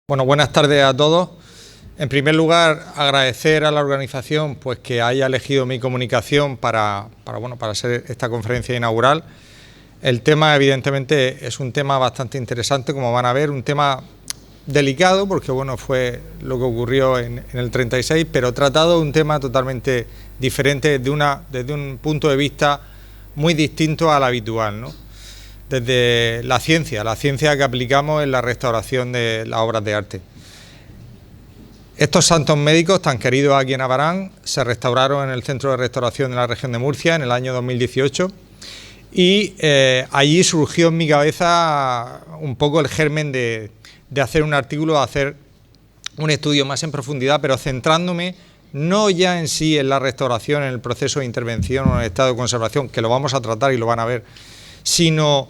Bueno, buenas tardes a todos. En primer lugar, agradecer a la organización pues, que haya elegido mi comunicación para hacer esta conferencia inaugural. El tema, evidentemente, es un tema bastante interesante, como van a ver, un tema delicado, porque bueno, fue lo que ocurrió en el 36, pero tratado de un tema totalmente diferente, desde un punto de vista muy distinto al habitual, ¿no? Desde la ciencia que aplicamos en la restauración de las obras de arte. Estos santos médicos tan queridos aquí en Abarán se restauraron en el Centro de Restauración de la región de Murcia en el año 2018 y allí surgió en mi cabeza un poco el germen de hacer un artículo, de hacer un estudio más en profundidad, pero centrándome no ya en sí en la restauración, en el proceso de intervención o en el estado de conservación, que lo vamos a tratar y lo van a ver, sino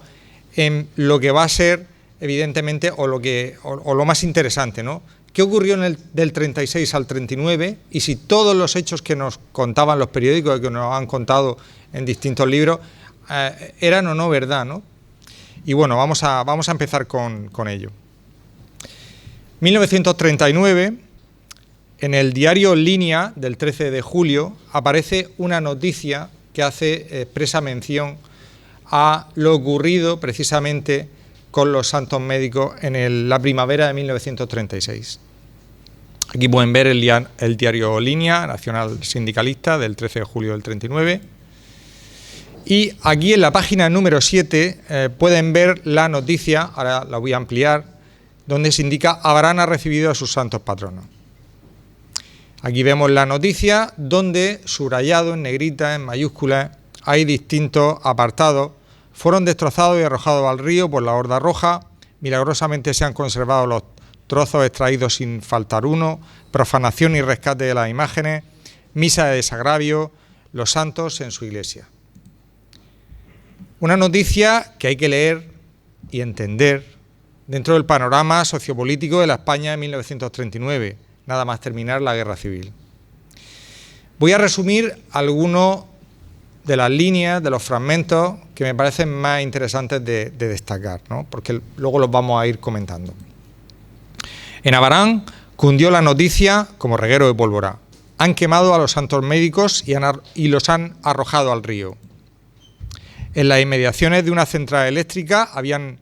en lo que va a ser, evidentemente, o lo más interesante, ¿no? ¿Qué ocurrió del 36 al 39? Y si todos los hechos que nos contaban los periódicos, que nos han contado en distintos libros, eran o no verdad, ¿no? Y bueno, vamos a empezar con ello. 1939, en el diario Línea del 13 de julio, aparece una noticia que hace expresa mención a lo ocurrido precisamente con los santos médicos en la primavera de 1936. Aquí pueden ver el diario Línea, nacional sindicalista, del 13 de julio del 39. Y aquí en la página número 7 pueden ver la noticia, ahora la voy a ampliar, donde se indica: Abarán ha recibido a sus santos patronos. Aquí vemos la noticia donde, subrayado en negrita, en mayúsculas, hay distintos apartados. Fueron destrozados y arrojados al río por la Horda Roja. Milagrosamente se han conservado los trozos extraídos sin faltar uno. Profanación y rescate de las imágenes. Misa de desagravio. Los santos en su iglesia. Una noticia que hay que leer y entender dentro del panorama sociopolítico de la España de 1939, nada más terminar la Guerra Civil. Voy a resumir algunos de las líneas, de los fragmentos que me parecen más interesantes de destacar, ¿no? Porque luego los vamos a ir comentando. En Abarán cundió la noticia como reguero de pólvora. Han quemado a los santos médicos y los han arrojado al río. En las inmediaciones de una central eléctrica habían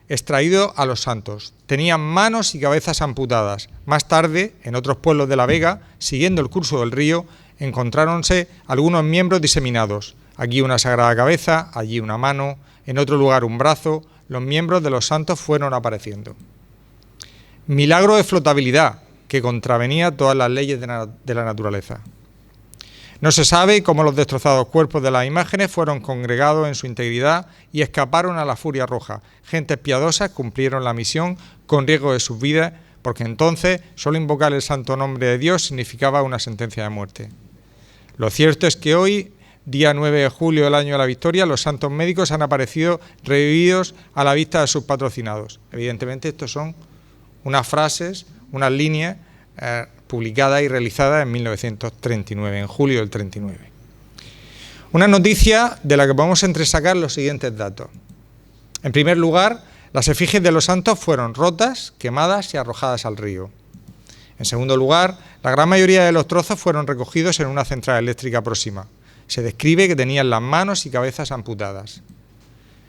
extraído a los santos. Tenían manos y cabezas amputadas. Más tarde, en otros pueblos de La Vega, siguiendo el curso del río, encontráronse algunos miembros diseminados. Aquí una sagrada cabeza, allí una mano, en otro lugar un brazo. Los miembros de los santos fueron apareciendo. Milagro de flotabilidad que contravenía todas las leyes de la naturaleza. No se sabe cómo los destrozados cuerpos de las imágenes fueron congregados en su integridad y escaparon a la furia roja. Gentes piadosas cumplieron la misión con riesgo de sus vidas, porque entonces solo invocar el santo nombre de Dios significaba una sentencia de muerte. Lo cierto es que hoy, día 9 de julio del año de la victoria, los santos médicos han aparecido revividos a la vista de sus patrocinados. Evidentemente, estos son unas frases, unas líneas publicadas y realizadas en 1939, en julio del 39. Una noticia de la que podemos entresacar los siguientes datos. En primer lugar, las efigies de los santos fueron rotas, quemadas y arrojadas al río. En segundo lugar, la gran mayoría de los trozos fueron recogidos en una central eléctrica próxima. Se describe que tenían las manos y cabezas amputadas.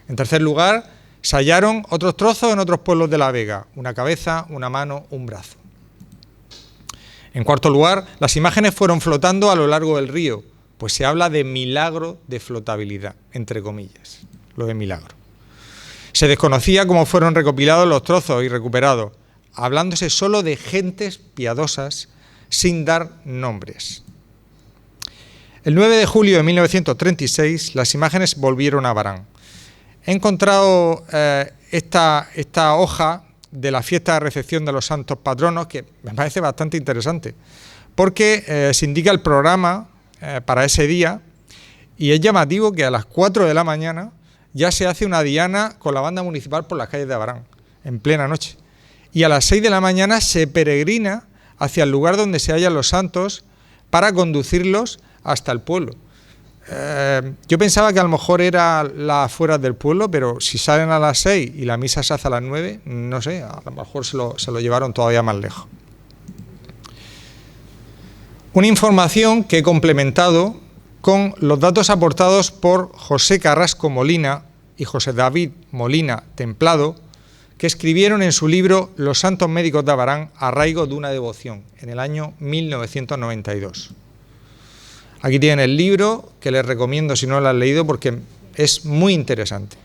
En tercer lugar, se hallaron otros trozos en otros pueblos de La Vega, una cabeza, una mano, un brazo. En cuarto lugar, las imágenes fueron flotando a lo largo del río, pues se habla de milagro de flotabilidad, entre comillas, lo de milagro. Se desconocía cómo fueron recopilados los trozos y recuperados, hablándose solo de gentes piadosas sin dar nombres. El 9 de julio de 1936 las imágenes volvieron a Abarán. He encontrado esta hoja de la fiesta de recepción de los santos patronos, que me parece bastante interesante, porque se indica el programa para ese día, y es llamativo que a las 4 de la mañana ya se hace una diana con la banda municipal por las calles de Abarán, en plena noche. Y a las 6 de la mañana se peregrina hacia el lugar donde se hallan los santos para conducirlos hasta el pueblo. Yo pensaba que a lo mejor era las afueras del pueblo, pero si salen a las 6 y la misa se hace a las 9, no sé, a lo mejor se lo llevaron todavía más lejos. Una información que he complementado con los datos aportados por José Carrasco Molina y José David Molina Templado, que escribieron en su libro Los santos médicos de Abarán, arraigo de una devoción, en el año 1992. Aquí tienen el libro, que les recomiendo si no lo han leído, porque es muy interesante.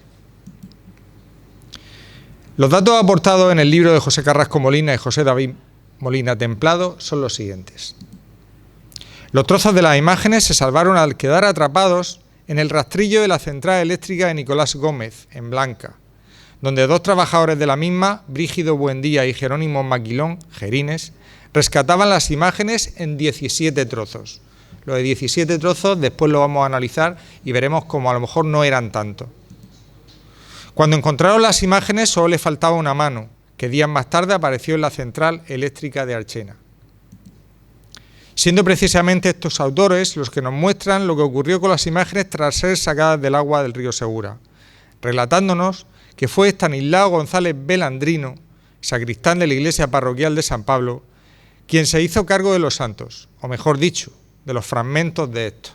Los datos aportados en el libro de José Carrasco Molina y José David Molina Templado son los siguientes. Los trozos de las imágenes se salvaron al quedar atrapados en el rastrillo de la central eléctrica de Nicolás Gómez, en Blanca, donde 2 trabajadores de la misma, Brígido Buendía y Jerónimo Maquilón, Gerines, rescataban las imágenes en 17 trozos. Lo de 17 trozos después lo vamos a analizar y veremos cómo a lo mejor no eran tantos. Cuando encontraron las imágenes solo le faltaba una mano, que días más tarde apareció en la central eléctrica de Archena. Siendo precisamente estos autores los que nos muestran lo que ocurrió con las imágenes tras ser sacadas del agua del río Segura, relatándonos que fue Estanislao González Belandrino, sacristán de la iglesia parroquial de San Pablo, quien se hizo cargo de los santos, o mejor dicho, de los fragmentos de estos,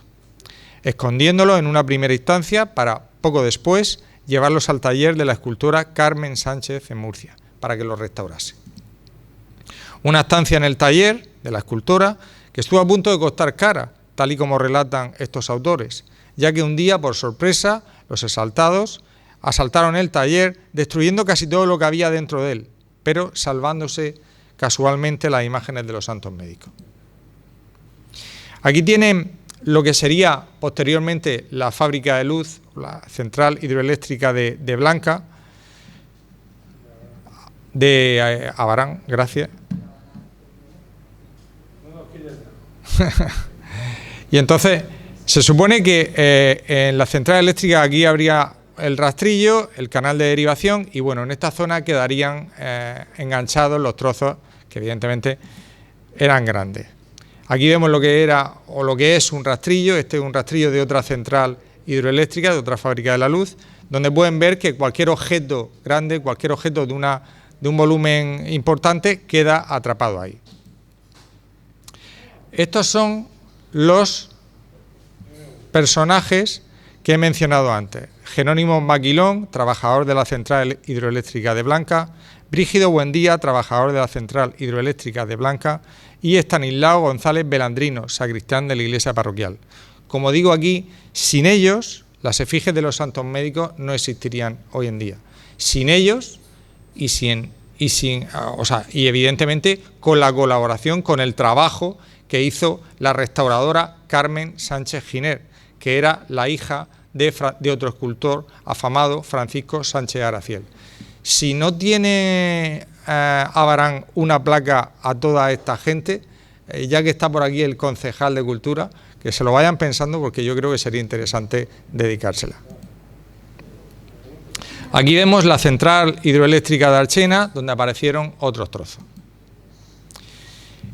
escondiéndolos en una primera instancia para, poco después, llevarlos al taller de la escultora Carmen Sánchez en Murcia, para que los restaurase. Una estancia en el taller de la escultora que estuvo a punto de costar cara, tal y como relatan estos autores, ya que un día, por sorpresa, los exaltados asaltaron el taller, destruyendo casi todo lo que había dentro de él, pero salvándose casualmente las imágenes de los santos médicos. Aquí tienen lo que sería posteriormente la fábrica de luz, la central hidroeléctrica de Blanca, de Abarán, gracias. Y entonces se supone que en la central eléctrica aquí habría el rastrillo, el canal de derivación y bueno, en esta zona quedarían enganchados los trozos que evidentemente eran grandes. Aquí vemos lo que era o lo que es un rastrillo. Este es un rastrillo de otra central hidroeléctrica, de otra fábrica de la luz, donde pueden ver que cualquier objeto grande, cualquier objeto de un volumen importante queda atrapado ahí. Estos son los personajes que he mencionado antes. Jerónimo Maquilón, trabajador de la central hidroeléctrica de Blanca, Brígido Buendía, trabajador de la central hidroeléctrica de Blanca, y Estanislao González Belandrino, sacristán de la iglesia parroquial. Como digo aquí, sin ellos, las efigies de los santos médicos no existirían hoy en día. Sin ellos y evidentemente con la colaboración, con el trabajo que hizo la restauradora Carmen Sánchez Giner, que era la hija de otro escultor afamado, Francisco Sánchez Araciel. Si no tiene Abarán una placa a toda esta gente, ya que está por aquí el concejal de Cultura, que se lo vayan pensando porque yo creo que sería interesante dedicársela. Aquí vemos la central hidroeléctrica de Archena, donde aparecieron otros trozos.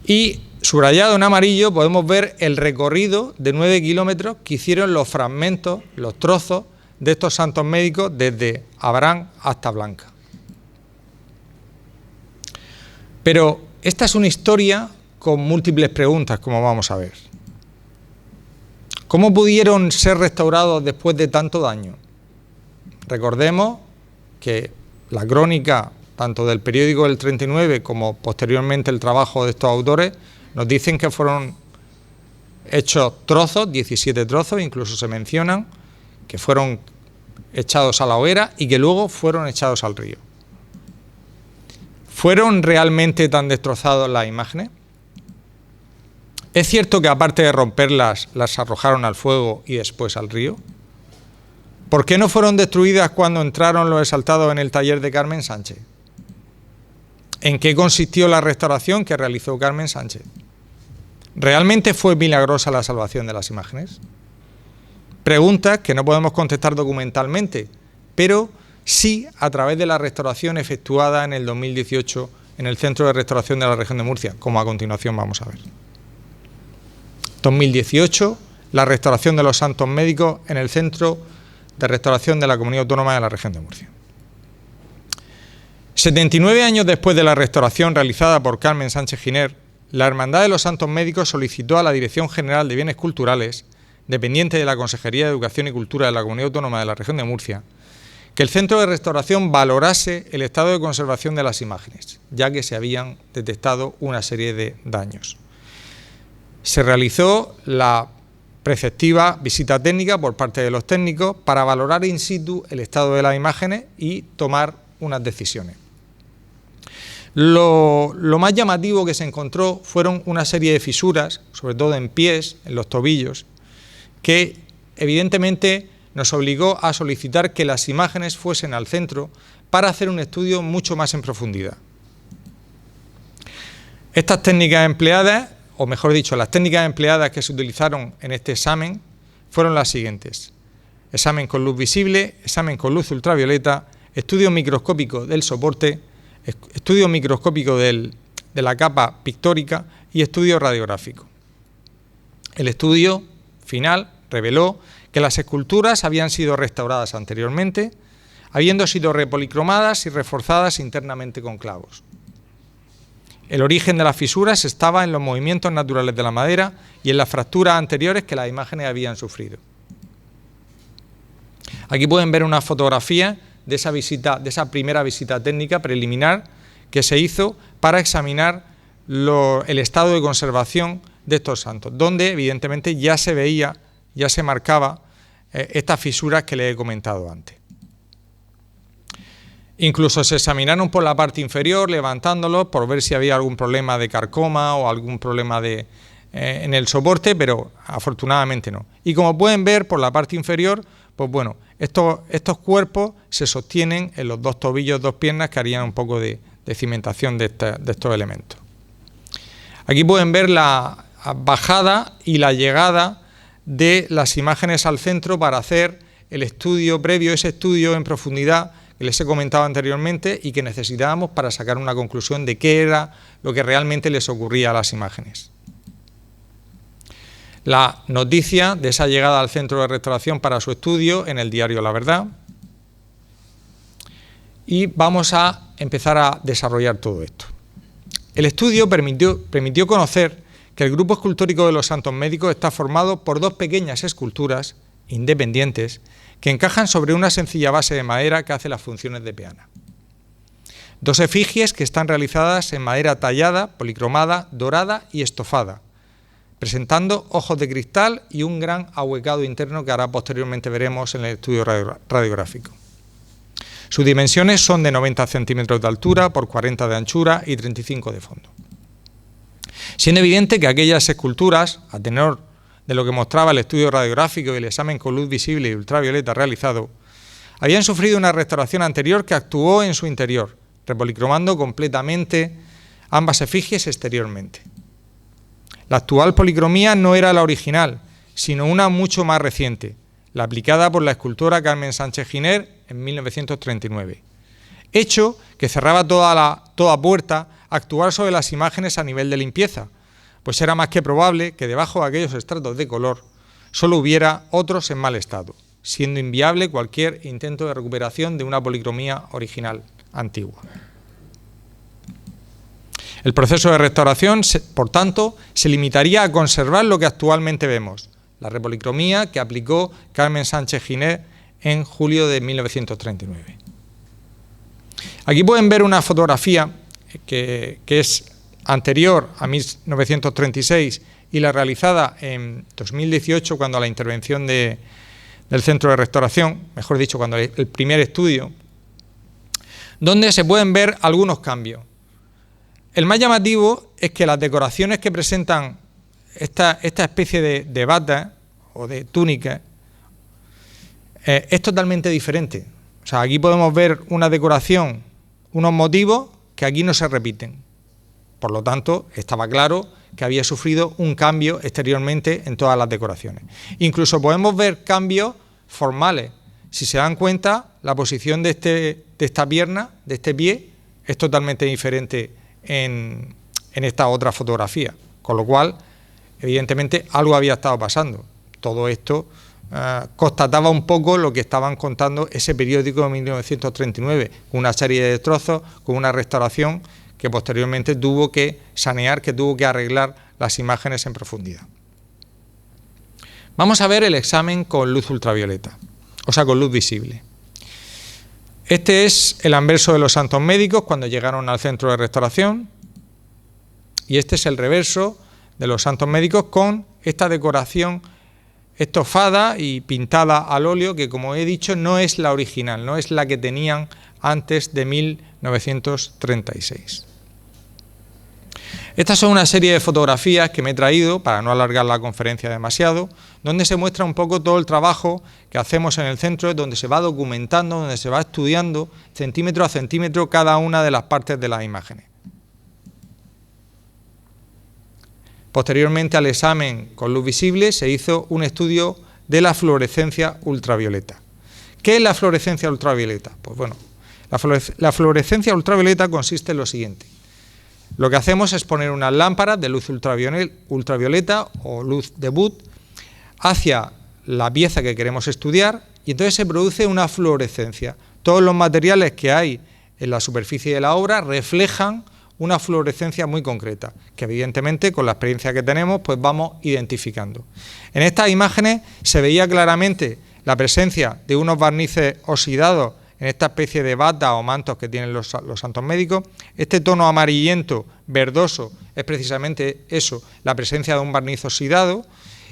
Y subrayado en amarillo podemos ver el recorrido de 9 kilómetros que hicieron los fragmentos, los trozos de estos santos médicos desde Abarán hasta Blanca. Pero esta es una historia con múltiples preguntas, como vamos a ver. ¿Cómo pudieron ser restaurados después de tanto daño? Recordemos que la crónica, tanto del periódico del 39 como posteriormente el trabajo de estos autores, nos dicen que fueron hechos trozos, 17 trozos, incluso se mencionan, que fueron echados a la hoguera y que luego fueron echados al río. ¿Fueron realmente tan destrozadas las imágenes? ¿Es cierto que aparte de romperlas, las arrojaron al fuego y después al río? ¿Por qué no fueron destruidas cuando entraron los exaltados en el taller de Carmen Sánchez? ¿En qué consistió la restauración que realizó Carmen Sánchez? ¿Realmente fue milagrosa la salvación de las imágenes? Preguntas que no podemos contestar documentalmente, pero sí a través de la restauración efectuada en el 2018 en el Centro de Restauración de la Región de Murcia, como a continuación vamos a ver. 2018, la restauración de los santos médicos en el Centro de Restauración de la Comunidad Autónoma de la Región de Murcia. 79 años después de la restauración realizada por Carmen Sánchez Giner, la Hermandad de los Santos Médicos solicitó a la Dirección General de Bienes Culturales, dependiente de la Consejería de Educación y Cultura de la Comunidad Autónoma de la Región de Murcia, que el centro de restauración valorase el estado de conservación de las imágenes, ya que se habían detectado una serie de daños. Se realizó la preceptiva visita técnica por parte de los técnicos para valorar in situ el estado de las imágenes y tomar unas decisiones. Lo más llamativo que se encontró fueron una serie de fisuras, sobre todo en pies, en los tobillos, que evidentemente nos obligó a solicitar que las imágenes fuesen al centro para hacer un estudio mucho más en profundidad. Estas técnicas empleadas, o mejor dicho, las técnicas empleadas que se utilizaron en este examen fueron las siguientes: examen con luz visible, examen con luz ultravioleta, estudio microscópico del soporte, estudio microscópico de la capa pictórica y estudio radiográfico. El estudio final reveló que las esculturas habían sido restauradas anteriormente, habiendo sido repolicromadas y reforzadas internamente con clavos. El origen de las fisuras estaba en los movimientos naturales de la madera y en las fracturas anteriores que las imágenes habían sufrido. Aquí pueden ver una fotografía de esa primera visita técnica preliminar que se hizo para examinar el estado de conservación de estos santos, donde evidentemente ya se veía, ya se marcaba estas fisuras que les he comentado antes. Incluso se examinaron por la parte inferior, levantándolos por ver si había algún problema de carcoma o algún problema en el soporte, pero afortunadamente no. Y como pueden ver por la parte inferior, pues bueno, estos cuerpos se sostienen en los dos tobillos, dos piernas, que harían un poco de cimentación de estos elementos. Aquí pueden ver la bajada y la llegada de las imágenes al centro para hacer el estudio previo, ese estudio en profundidad que les he comentado anteriormente y que necesitábamos para sacar una conclusión de qué era lo que realmente les ocurría a las imágenes. La noticia de esa llegada al centro de restauración para su estudio en el diario La Verdad. Y vamos a empezar a desarrollar todo esto. El estudio permitió conocer que el grupo escultórico de los santos médicos está formado por dos pequeñas esculturas independientes que encajan sobre una sencilla base de madera que hace las funciones de peana. Dos efigies que están realizadas en madera tallada, policromada, dorada y estofada, presentando ojos de cristal y un gran ahuecado interno que ahora posteriormente veremos en el estudio radiográfico. Sus dimensiones son de 90 centímetros de altura por 40 de anchura y 35 de fondo. Siendo evidente que aquellas esculturas, a tenor de lo que mostraba el estudio radiográfico y el examen con luz visible y ultravioleta realizado, habían sufrido una restauración anterior que actuó en su interior, repolicromando completamente ambas efigies exteriormente. La actual policromía no era la original, sino una mucho más reciente, la aplicada por la escultora Carmen Sánchez Giner en 1939, hecho que cerraba toda puerta a actuar sobre las imágenes a nivel de limpieza, pues era más que probable que debajo de aquellos estratos de color solo hubiera otros en mal estado, siendo inviable cualquier intento de recuperación de una policromía original antigua. El proceso de restauración, por tanto, se limitaría a conservar lo que actualmente vemos, la repolicromía que aplicó Carmen Sánchez Giner en julio de 1939. Aquí pueden ver una fotografía que es anterior a 1936 y la realizada en 2018 cuando la intervención del centro de restauración, mejor dicho, cuando el primer estudio, donde se pueden ver algunos cambios. El más llamativo es que las decoraciones que presentan esta especie de bata o de túnica es totalmente diferente. O sea, aquí podemos ver una decoración, unos motivos que aquí no se repiten. Por lo tanto, estaba claro que había sufrido un cambio exteriormente en todas las decoraciones. Incluso podemos ver cambios formales. Si se dan cuenta, la posición de esta pierna, de este pie, es totalmente diferente en esta otra fotografía. Con lo cual, evidentemente, algo había estado pasando. todo esto constataba un poco lo que estaban contando ese periódico de 1939, con una serie de destrozos, con una restauración que posteriormente tuvo que sanear, que tuvo que arreglar las imágenes en profundidad. Vamos a ver el examen con luz ultravioleta, o sea, con luz visible. Este es el anverso de los santos médicos cuando llegaron al centro de restauración, y este es el reverso de los santos médicos con esta decoración estofada y pintada al óleo, que como he dicho no es la original, no es la que tenían antes de 1936. Estas son una serie de fotografías que me he traído, para no alargar la conferencia demasiado, donde se muestra un poco todo el trabajo que hacemos en el centro, donde se va documentando, donde se va estudiando centímetro a centímetro cada una de las partes de las imágenes. Posteriormente al examen con luz visible se hizo un estudio de la fluorescencia ultravioleta. ¿Qué es la fluorescencia ultravioleta? Pues bueno, la fluorescencia ultravioleta consiste en lo siguiente. Lo que hacemos es poner unas lámparas de luz ultravioleta o luz de Wood hacia la pieza que queremos estudiar y entonces se produce una fluorescencia. Todos los materiales que hay en la superficie de la obra reflejan una fluorescencia muy concreta, que evidentemente con la experiencia que tenemos pues vamos identificando. En estas imágenes se veía claramente la presencia de unos barnices oxidados en esta especie de bata o mantos que tienen los santos médicos. Este tono amarillento, verdoso, es precisamente eso, la presencia de un barniz oxidado,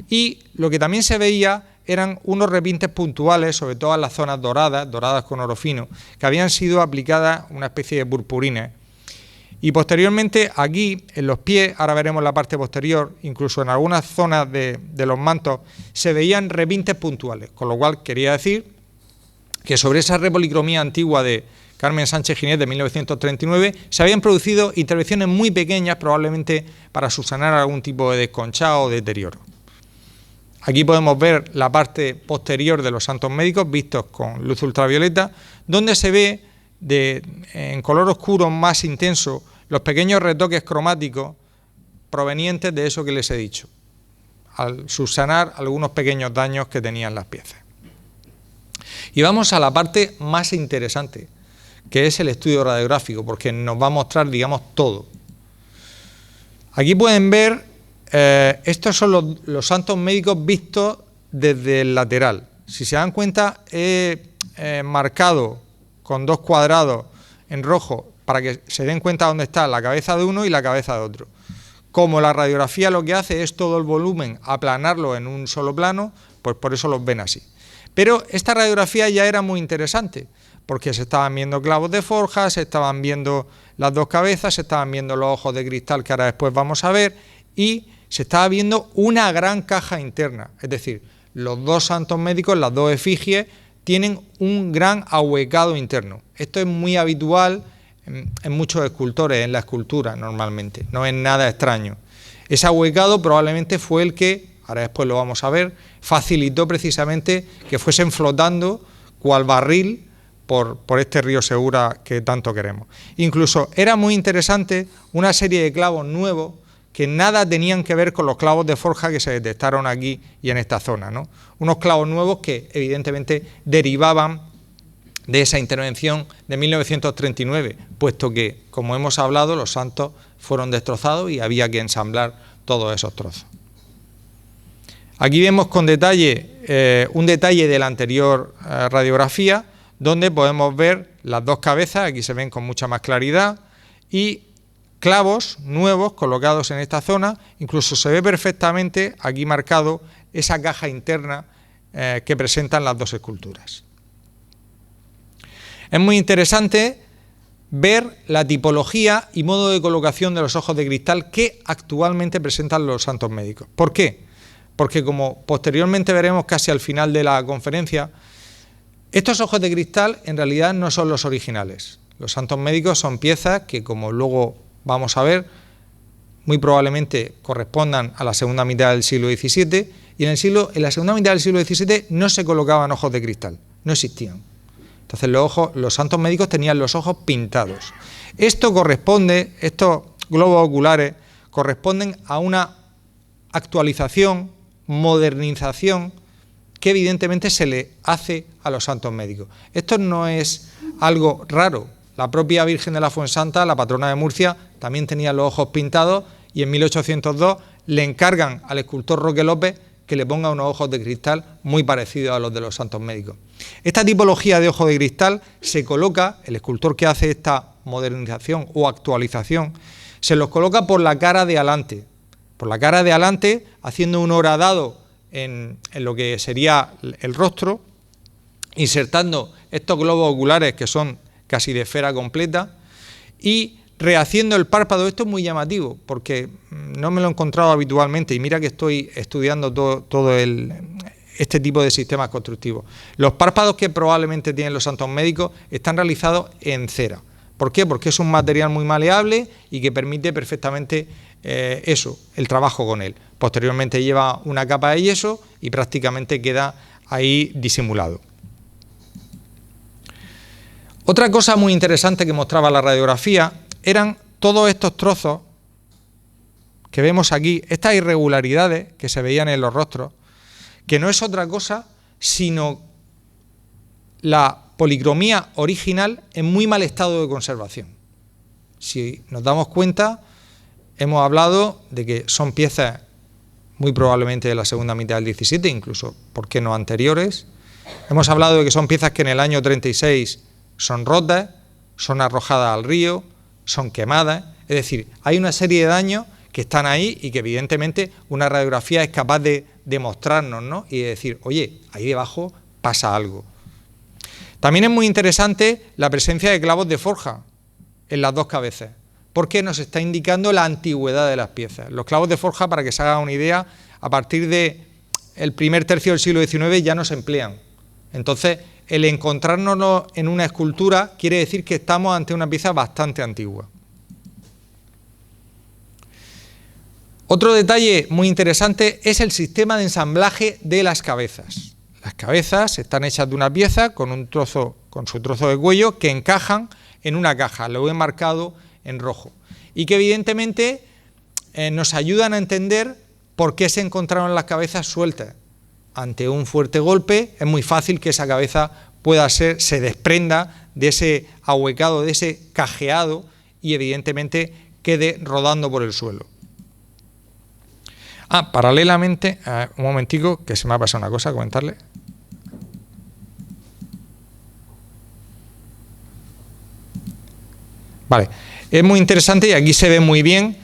y lo que también se veía eran unos repintes puntuales, sobre todo en las zonas doradas con oro fino, que habían sido aplicadas una especie de purpurina. Y posteriormente aquí, en los pies, ahora veremos la parte posterior, incluso en algunas zonas de los mantos, se veían repintes puntuales, con lo cual quería decir que sobre esa repolicromía antigua de Carmen Sánchez Ginés de 1939 se habían producido intervenciones muy pequeñas, probablemente para subsanar algún tipo de desconchado o deterioro. Aquí podemos ver la parte posterior de los santos médicos vistos con luz ultravioleta, donde se ve en color oscuro más intenso los pequeños retoques cromáticos provenientes de eso que les he dicho, al subsanar algunos pequeños daños que tenían las piezas. Y vamos a la parte más interesante, que es el estudio radiográfico, porque nos va a mostrar, digamos, todo. Aquí pueden ver, estos son los santos médicos vistos desde el lateral. Si se dan cuenta, he marcado con dos cuadrados en rojo para que se den cuenta dónde está la cabeza de uno y la cabeza de otro. Como la radiografía lo que hace es todo el volumen aplanarlo en un solo plano, pues por eso los ven así. Pero esta radiografía ya era muy interesante, porque se estaban viendo clavos de forja, se estaban viendo las dos cabezas, se estaban viendo los ojos de cristal que ahora después vamos a ver, y se estaba viendo una gran caja interna, es decir, los dos santos médicos, las dos efigies, tienen un gran ahuecado interno. Esto es muy habitual en muchos escultores, en la escultura normalmente, no es nada extraño. Ese ahuecado probablemente fue el que, ahora después lo vamos a ver, facilitó precisamente que fuesen flotando cual barril por este río Segura que tanto queremos. Incluso era muy interesante una serie de clavos nuevos que nada tenían que ver con los clavos de forja que se detectaron aquí y en esta zona, ¿no? Unos clavos nuevos que evidentemente derivaban de esa intervención de 1939, puesto que, como hemos hablado, los santos fueron destrozados y había que ensamblar todos esos trozos. Aquí vemos con detalle un detalle de la anterior radiografía, donde podemos ver las dos cabezas, aquí se ven con mucha más claridad, y clavos nuevos colocados en esta zona. Incluso se ve perfectamente aquí marcado esa caja interna que presentan las dos esculturas. Es muy interesante ver la tipología y modo de colocación de los ojos de cristal que actualmente presentan los santos médicos. ¿Por qué? Porque, como posteriormente veremos casi al final de la conferencia, estos ojos de cristal en realidad no son los originales. Los santos médicos son piezas que, como luego vamos a ver, muy probablemente correspondan a la segunda mitad del siglo XVII, y en la segunda mitad del siglo XVII no se colocaban ojos de cristal, no existían. Entonces los santos médicos tenían los ojos pintados. Estos globos oculares corresponden a una actualización modernización que evidentemente se le hace a los santos médicos. Esto no es algo raro. La propia Virgen de la Fuensanta, la patrona de Murcia, también tenía los ojos pintados y en 1802 le encargan al escultor Roque López que le ponga unos ojos de cristal muy parecidos a los de los santos médicos. Esta tipología de ojo de cristal se coloca, el escultor que hace esta modernización o actualización, se los coloca por la cara de adelante, haciendo un horadado en lo que sería el rostro, insertando estos globos oculares que son casi de esfera completa y rehaciendo el párpado. Esto es muy llamativo porque no me lo he encontrado habitualmente y mira que estoy estudiando todo este tipo de sistemas constructivos. Los párpados que probablemente tienen los santos médicos están realizados en cera. ¿Por qué? Porque es un material muy maleable y que permite perfectamente el trabajo con él. Posteriormente lleva una capa de yeso y prácticamente queda ahí disimulado. Otra cosa muy interesante que mostraba la radiografía eran todos estos trozos que vemos aquí, estas irregularidades que se veían en los rostros, que no es otra cosa sino la policromía original en muy mal estado de conservación. Si nos damos cuenta, hemos hablado de que son piezas muy probablemente de la segunda mitad del 17, incluso, ¿por qué no anteriores? Hemos hablado de que son piezas que en el año 36 son rotas, son arrojadas al río, son quemadas, es decir, hay una serie de daños que están ahí y que evidentemente una radiografía es capaz de mostrarnos, ¿no? Y de decir, oye, ahí debajo pasa algo. También es muy interesante la presencia de clavos de forja en las dos cabezas, porque nos está indicando la antigüedad de las piezas. Los clavos de forja, para que se haga una idea, a partir del primer tercio del siglo XIX ya no se emplean. Entonces, el encontrárnoslo en una escultura quiere decir que estamos ante una pieza bastante antigua. Otro detalle muy interesante es el sistema de ensamblaje de las cabezas. Las cabezas están hechas de una pieza con su trozo de cuello que encajan en una caja, lo he marcado en rojo, y que evidentemente nos ayudan a entender por qué se encontraron las cabezas sueltas. Ante un fuerte golpe es muy fácil que esa cabeza se desprenda de ese ahuecado, de ese cajeado y evidentemente quede rodando por el suelo. Paralelamente, un momentico, que se me ha pasado una cosa, comentarle. Vale, es muy interesante y aquí se ve muy bien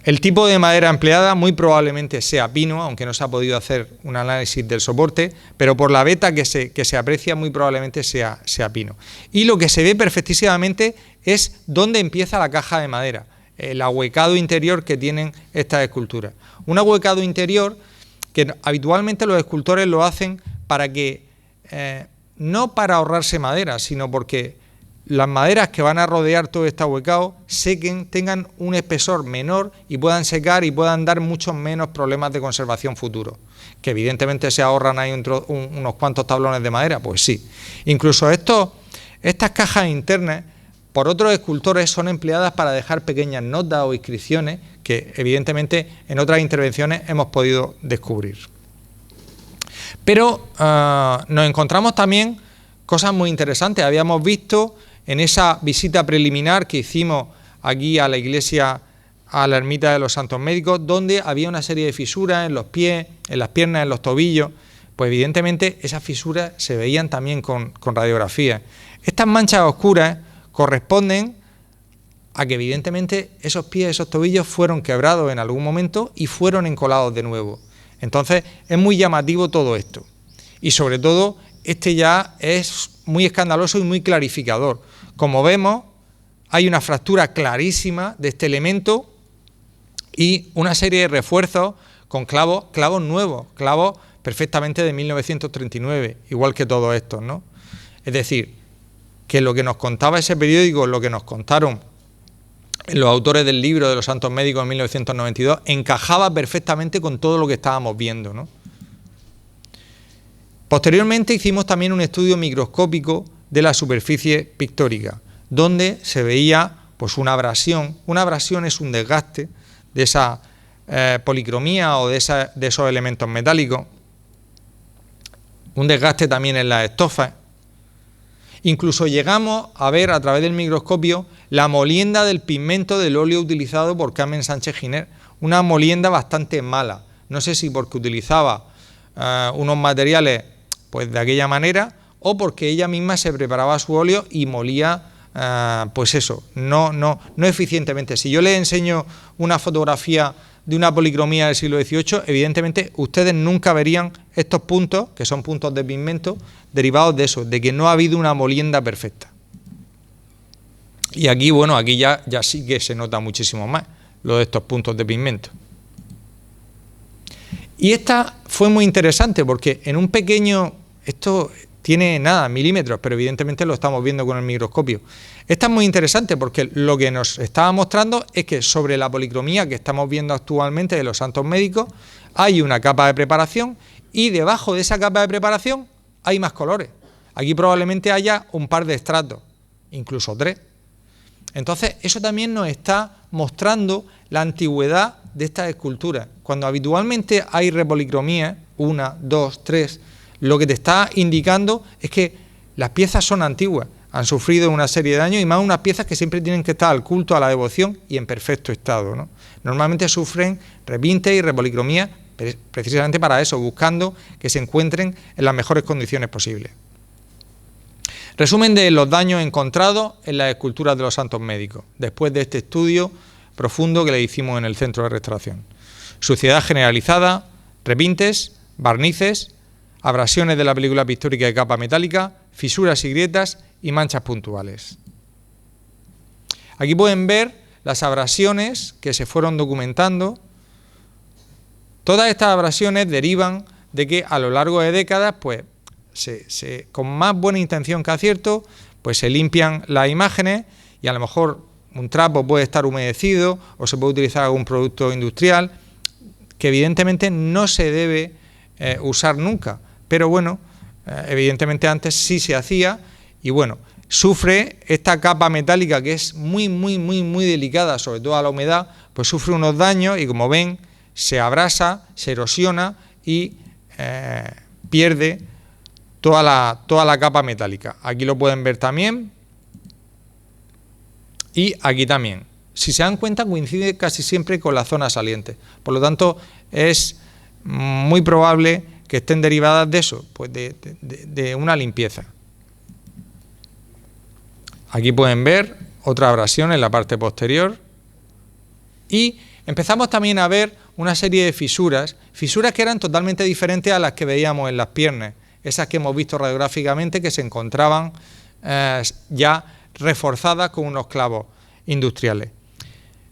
el tipo de madera empleada, muy probablemente sea pino, aunque no se ha podido hacer un análisis del soporte, pero por la veta que se aprecia muy probablemente sea pino. Y lo que se ve perfectísimamente es dónde empieza la caja de madera, el ahuecado interior que tienen estas esculturas. Un ahuecado interior que habitualmente los escultores lo hacen para que, no para ahorrarse madera, sino porque las maderas que van a rodear todo este ahuecado sequen, tengan un espesor menor y puedan secar y puedan dar muchos menos problemas de conservación futuros. Que evidentemente se ahorran ahí unos cuantos tablones de madera, pues sí. Incluso estas cajas internas, por otros escultores, son empleadas para dejar pequeñas notas o inscripciones que evidentemente en otras intervenciones hemos podido descubrir. Pero nos encontramos también cosas muy interesantes. Habíamos visto en esa visita preliminar que hicimos aquí a la iglesia, a la ermita de los Santos Médicos, donde había una serie de fisuras en los pies, en las piernas, en los tobillos, pues evidentemente esas fisuras se veían también con radiografías. Estas manchas oscuras corresponden a que evidentemente esos pies, esos tobillos fueron quebrados en algún momento y fueron encolados de nuevo. Entonces es muy llamativo todo esto. Y sobre todo, este ya es muy escandaloso y muy clarificador. Como vemos, hay una fractura clarísima de este elemento y una serie de refuerzos con clavos nuevos, clavos perfectamente de 1939, igual que todos estos, ¿no? Es decir, que lo que nos contaba ese periódico, lo que nos contaron los autores del libro de los Santos Médicos en 1992, encajaba perfectamente con todo lo que estábamos viendo, ¿no? Posteriormente hicimos también un estudio microscópico de la superficie pictórica, donde se veía pues una abrasión. Una abrasión es un desgaste de esa policromía o de esos elementos metálicos, un desgaste también en las estofas. Incluso llegamos a ver a través del microscopio la molienda del pigmento del óleo utilizado por Carmen Sánchez Giner, una molienda bastante mala. No sé si porque utilizaba unos materiales pues de aquella manera o porque ella misma se preparaba su óleo y molía pues eso, no eficientemente. Si yo les enseño una fotografía de una policromía del siglo XVIII, evidentemente ustedes nunca verían estos puntos, que son puntos de pigmento, derivados de eso, de que no ha habido una molienda perfecta. Y aquí, bueno, aquí ya sí que se nota muchísimo más lo de estos puntos de pigmento. Y esta fue muy interesante porque en un pequeño, esto tiene nada, milímetros, pero evidentemente lo estamos viendo con el microscopio. Esta es muy interesante porque lo que nos estaba mostrando es que sobre la policromía que estamos viendo actualmente de los santos médicos hay una capa de preparación y debajo de esa capa de preparación hay más colores. Aquí probablemente haya un par de estratos, incluso 3. Entonces eso también nos está mostrando la antigüedad de estas esculturas. Cuando habitualmente hay repolicromía, 1, 2, 3, lo que te está indicando es que las piezas son antiguas, han sufrido una serie de daños y más unas piezas que siempre tienen que estar al culto, a la devoción y en perfecto estado, ¿no? Normalmente sufren repintes y repolicromía precisamente para eso, buscando que se encuentren en las mejores condiciones posibles. Resumen de los daños encontrados en las esculturas de los santos médicos, después de este estudio profundo que le hicimos en el Centro de Restauración. Suciedad generalizada, repintes, barnices, abrasiones de la película pictórica de capa metálica, fisuras y grietas y manchas puntuales. Aquí pueden ver las abrasiones que se fueron documentando. Todas estas abrasiones derivan de que a lo largo de décadas, pues, con más buena intención que acierto, pues se limpian las imágenes y a lo mejor un trapo puede estar humedecido o se puede utilizar algún producto industrial que evidentemente no se debe usar nunca. Pero bueno, evidentemente antes sí se hacía y bueno, sufre esta capa metálica que es muy delicada, sobre todo a la humedad, pues sufre unos daños y como ven, se abrasa, se erosiona y pierde toda la capa metálica. Aquí lo pueden ver también y aquí también. Si se dan cuenta, coincide casi siempre con la zona saliente. Por lo tanto, es muy probable que estén derivadas de eso, pues de una limpieza. Aquí pueden ver otra abrasión en la parte posterior y empezamos también a ver una serie de fisuras que eran totalmente diferentes a las que veíamos en las piernas, esas que hemos visto radiográficamente que se encontraban ya reforzadas con unos clavos industriales.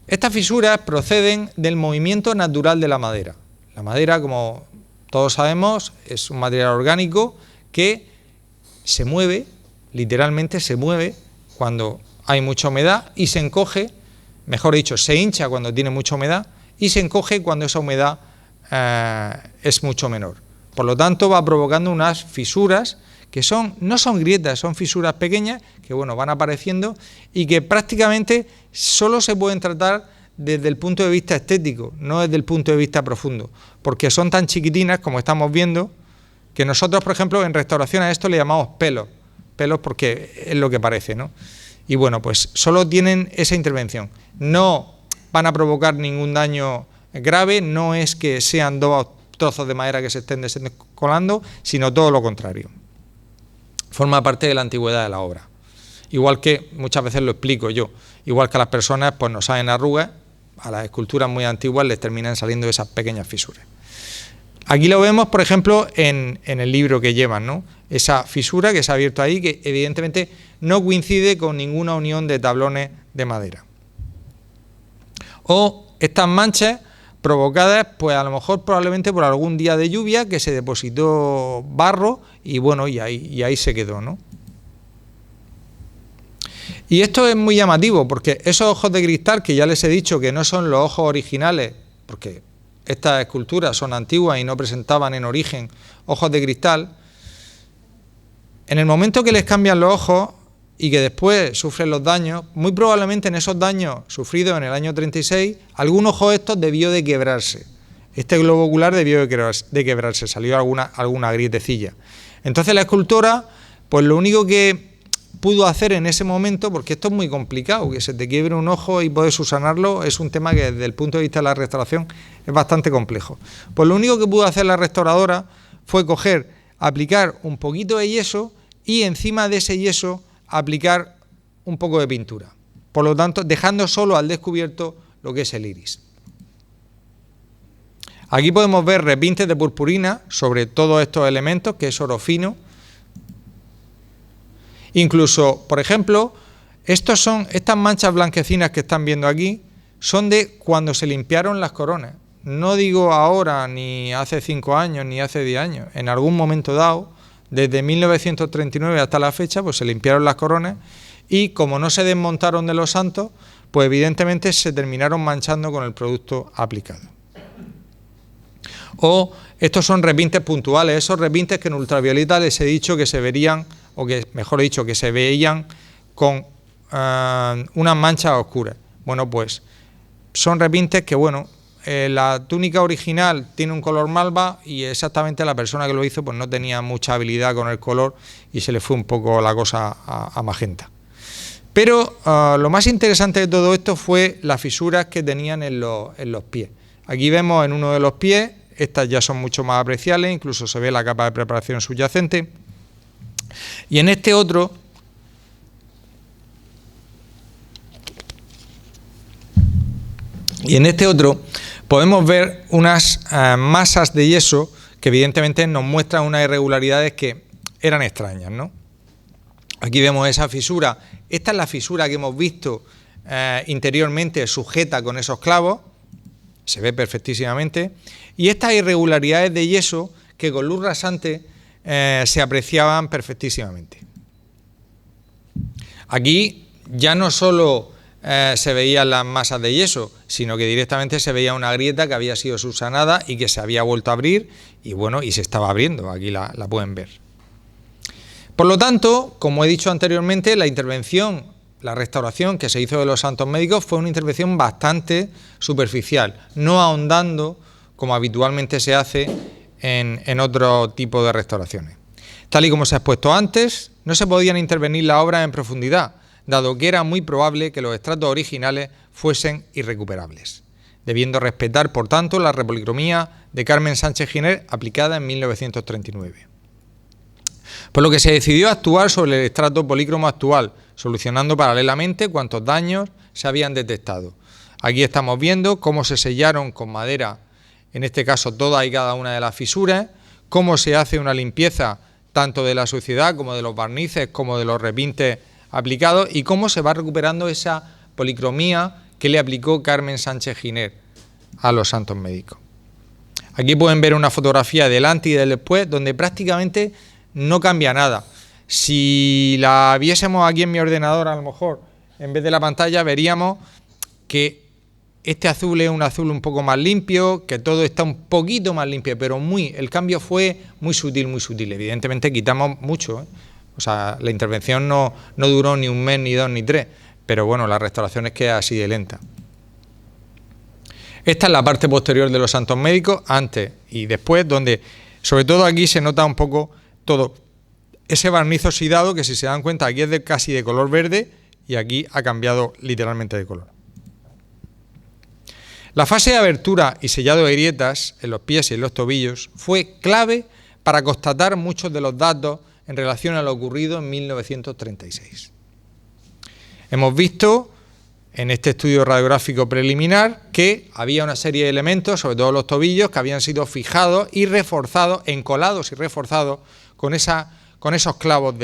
Estas fisuras proceden del movimiento natural de la madera. La madera, como todos sabemos, es un material orgánico que se mueve, literalmente se mueve cuando hay mucha humedad y se encoge, mejor dicho, se hincha cuando tiene mucha humedad y se encoge cuando esa humedad es mucho menor. Por lo tanto, va provocando unas fisuras que no son grietas, son fisuras pequeñas que bueno, van apareciendo y que prácticamente solo se pueden tratar desde el punto de vista estético, no desde el punto de vista profundo, porque son tan chiquitinas, como estamos viendo, que nosotros, por ejemplo, en restauración a esto le llamamos pelos porque es lo que parece, ¿no? Y bueno, pues solo tienen esa intervención, no van a provocar ningún daño grave, no es que sean 2 trozos de madera que se estén descolando, sino todo lo contrario. Forma parte de la antigüedad de la obra. Igual que, muchas veces lo explico yo, igual que a las personas pues nos salen arrugas, a las esculturas muy antiguas les terminan saliendo esas pequeñas fisuras. Aquí lo vemos, por ejemplo, en el libro que llevan, ¿no? Esa fisura que se ha abierto ahí, que evidentemente no coincide con ninguna unión de tablones de madera. O estas manchas provocadas, pues a lo mejor probablemente por algún día de lluvia que se depositó barro y bueno, y ahí se quedó, ¿no? Y esto es muy llamativo porque esos ojos de cristal que ya les he dicho que no son los ojos originales, porque estas esculturas son antiguas y no presentaban en origen ojos de cristal, en el momento que les cambian los ojos y que después sufren los daños, muy probablemente en esos daños sufridos en el año 36, algún ojo de estos debió de quebrarse. Este globo ocular debió de quebrarse, salió alguna grietecilla. Entonces la escultora, pues lo único que pudo hacer en ese momento, porque esto es muy complicado, que se te quiebre un ojo y poder subsanarlo, es un tema que desde el punto de vista de la restauración es bastante complejo. Pues lo único que pudo hacer la restauradora fue aplicar un poquito de yeso y encima de ese yeso aplicar un poco de pintura. Por lo tanto, dejando solo al descubierto lo que es el iris. Aquí podemos ver repintes de purpurina sobre todos estos elementos, que es oro fino. Incluso, por ejemplo, estas manchas blanquecinas que están viendo aquí, son de cuando se limpiaron las coronas. No digo ahora, ni hace 5 años, ni hace 10 años. En algún momento dado, desde 1939 hasta la fecha, pues se limpiaron las coronas y como no se desmontaron de los santos, pues evidentemente se terminaron manchando con el producto aplicado. O estos son repintes puntuales, esos repintes que en ultravioleta les he dicho que se verían, o que mejor dicho, que se veían con unas manchas oscuras. Bueno, pues son repintes que, bueno, la túnica original tiene un color malva y exactamente la persona que lo hizo pues no tenía mucha habilidad con el color y se le fue un poco la cosa a magenta. Pero lo más interesante de todo esto fue las fisuras que tenían en los pies. Aquí vemos en uno de los pies, estas ya son mucho más apreciables, incluso se ve la capa de preparación subyacente. Y en este otro, podemos ver unas masas de yeso que evidentemente nos muestran unas irregularidades que eran extrañas, ¿no? Aquí vemos esa fisura. Esta es la fisura que hemos visto interiormente sujeta con esos clavos. Se ve perfectísimamente. Y estas irregularidades de yeso que con luz rasante se apreciaban perfectísimamente. Aquí ya no solo se veían las masas de yeso, sino que directamente se veía una grieta que había sido subsanada y que se había vuelto a abrir y bueno, y se estaba abriendo. Aquí la pueden ver. Por lo tanto, como he dicho anteriormente, la restauración que se hizo de los santos médicos fue una intervención bastante superficial, no ahondando como habitualmente se hace en otro tipo de restauraciones. Tal y como se ha expuesto antes, no se podían intervenir las obras en profundidad, dado que era muy probable que los estratos originales fuesen irrecuperables, debiendo respetar, por tanto, la repolicromía de Carmen Sánchez Giner aplicada en 1939. Por lo que se decidió actuar sobre el estrato polícromo actual, solucionando paralelamente cuantos daños se habían detectado. Aquí estamos viendo cómo se sellaron con madera, en este caso todas y cada una de las fisuras, cómo se hace una limpieza tanto de la suciedad como de los barnices, como de los repintes aplicados y cómo se va recuperando esa policromía que le aplicó Carmen Sánchez Giner a los santos médicos. Aquí pueden ver una fotografía del antes y del después, donde prácticamente no cambia nada. Si la viésemos aquí en mi ordenador, a lo mejor, en vez de la pantalla, veríamos que este azul es un azul un poco más limpio, que todo está un poquito más limpio, pero el cambio fue muy sutil, muy sutil. Evidentemente quitamos mucho, ¿eh? O sea, la intervención no duró ni un mes, ni 2, ni 3, pero bueno, la restauración es que es así de lenta. Esta es la parte posterior de los santos médicos, antes y después, donde sobre todo aquí se nota un poco todo ese barniz oxidado que, si se dan cuenta, aquí es casi de color verde y aquí ha cambiado literalmente de color. La fase de abertura y sellado de grietas en los pies y en los tobillos fue clave para constatar muchos de los datos en relación a lo ocurrido en 1936. Hemos visto en este estudio radiográfico preliminar que había una serie de elementos, sobre todo los tobillos, que habían sido fijados y reforzados, encolados y reforzados con esos clavos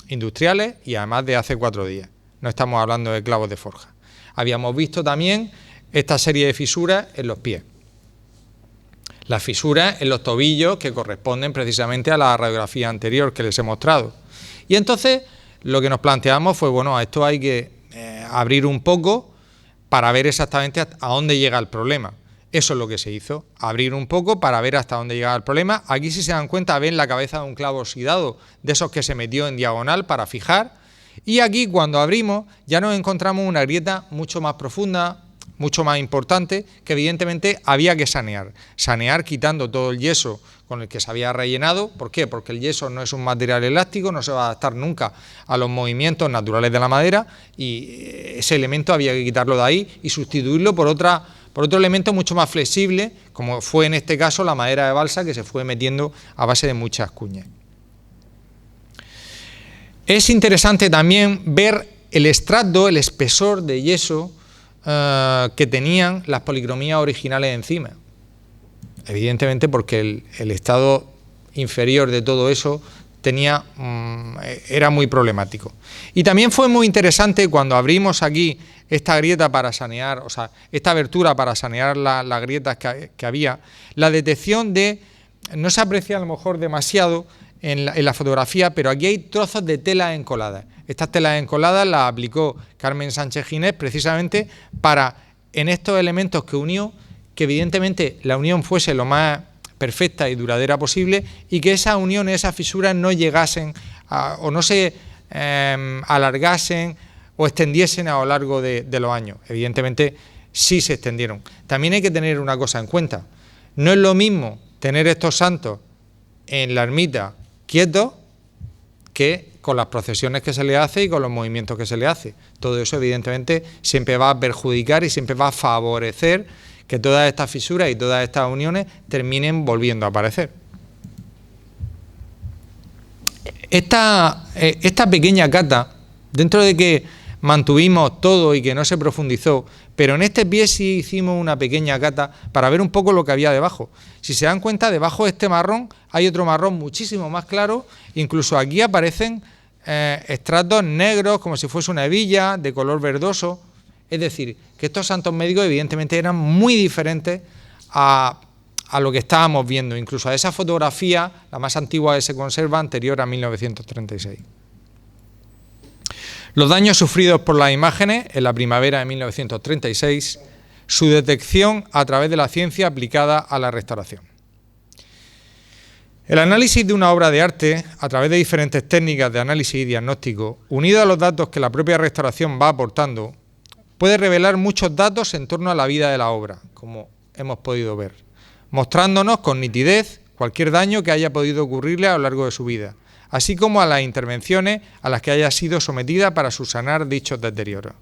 industriales y además de hace 4 días. No estamos hablando de clavos de forja. Habíamos visto también esta serie de fisuras en los pies. Las fisuras en los tobillos que corresponden precisamente a la radiografía anterior que les he mostrado. Y entonces lo que nos planteamos fue, bueno, a esto hay que abrir un poco para ver exactamente a dónde llega el problema. Eso es lo que se hizo, abrir un poco para ver hasta dónde llegaba el problema. Aquí, si se dan cuenta, ven la cabeza de un clavo oxidado, de esos que se metió en diagonal para fijar, Y aquí, cuando abrimos, ya nos encontramos una grieta mucho más profunda, mucho más importante, que evidentemente había que sanear. Sanear quitando todo el yeso con el que se había rellenado. ¿Por qué? Porque el yeso no es un material elástico, no se va a adaptar nunca a los movimientos naturales de la madera, y ese elemento había que quitarlo de ahí y sustituirlo por otro elemento mucho más flexible, como fue en este caso la madera de balsa, que se fue metiendo a base de muchas cuñas. Es interesante también ver el estrato, el espesor de yeso que tenían las policromías originales encima. Evidentemente porque el estado inferior de todo eso era muy problemático. Y también fue muy interesante cuando abrimos aquí esta grieta para sanear, o sea, esta abertura para sanear las grietas que había, la detección de, no se aprecia a lo mejor demasiado en la fotografía, pero aquí hay trozos de tela encoladas. Estas telas encoladas las aplicó Carmen Sánchez Ginés precisamente para, en estos elementos que unió, que evidentemente la unión fuese lo más perfecta y duradera posible, y que esa unión, esas fisuras no llegasen o no se alargasen o extendiesen a lo largo de los años. Evidentemente sí se extendieron. También hay que tener una cosa en cuenta: no es lo mismo tener estos santos en la ermita quietos que con las procesiones que se le hace y con los movimientos que se le hace. Todo eso evidentemente siempre va a perjudicar y siempre va a favorecer que todas estas fisuras y todas estas uniones terminen volviendo a aparecer. Esta pequeña cata, dentro de que mantuvimos todo y que no se profundizó, pero en este pie sí hicimos una pequeña cata para ver un poco lo que había debajo. Si se dan cuenta, debajo de este marrón hay otro marrón muchísimo más claro, incluso aquí aparecen estratos negros como si fuese una hebilla de color verdoso. Es decir, que estos santos médicos evidentemente eran muy diferentes a lo que estábamos viendo, incluso a esa fotografía, la más antigua que se conserva, anterior a 1936. Los daños sufridos por las imágenes en la primavera de 1936, su detección a través de la ciencia aplicada a la restauración. El análisis de una obra de arte, a través de diferentes técnicas de análisis y diagnóstico, unido a los datos que la propia restauración va aportando, puede revelar muchos datos en torno a la vida de la obra, como hemos podido ver, mostrándonos con nitidez cualquier daño que haya podido ocurrirle a lo largo de su vida, así como a las intervenciones a las que haya sido sometida para subsanar dichos deterioros.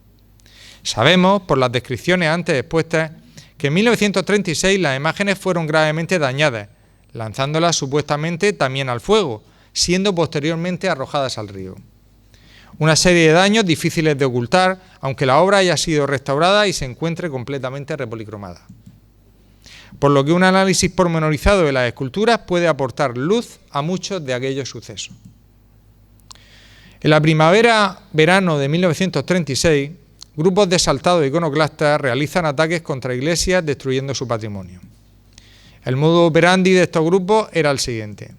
Sabemos, por las descripciones antes expuestas, que en 1936 las imágenes fueron gravemente dañadas, lanzándolas supuestamente también al fuego, siendo posteriormente arrojadas al río. Una serie de daños difíciles de ocultar, aunque la obra haya sido restaurada y se encuentre completamente repolicromada. Por lo que un análisis pormenorizado de las esculturas puede aportar luz a muchos de aquellos sucesos. En la primavera-verano de 1936, grupos de exaltados iconoclastas realizan ataques contra iglesias destruyendo su patrimonio. El modo operandi de estos grupos era el siguiente: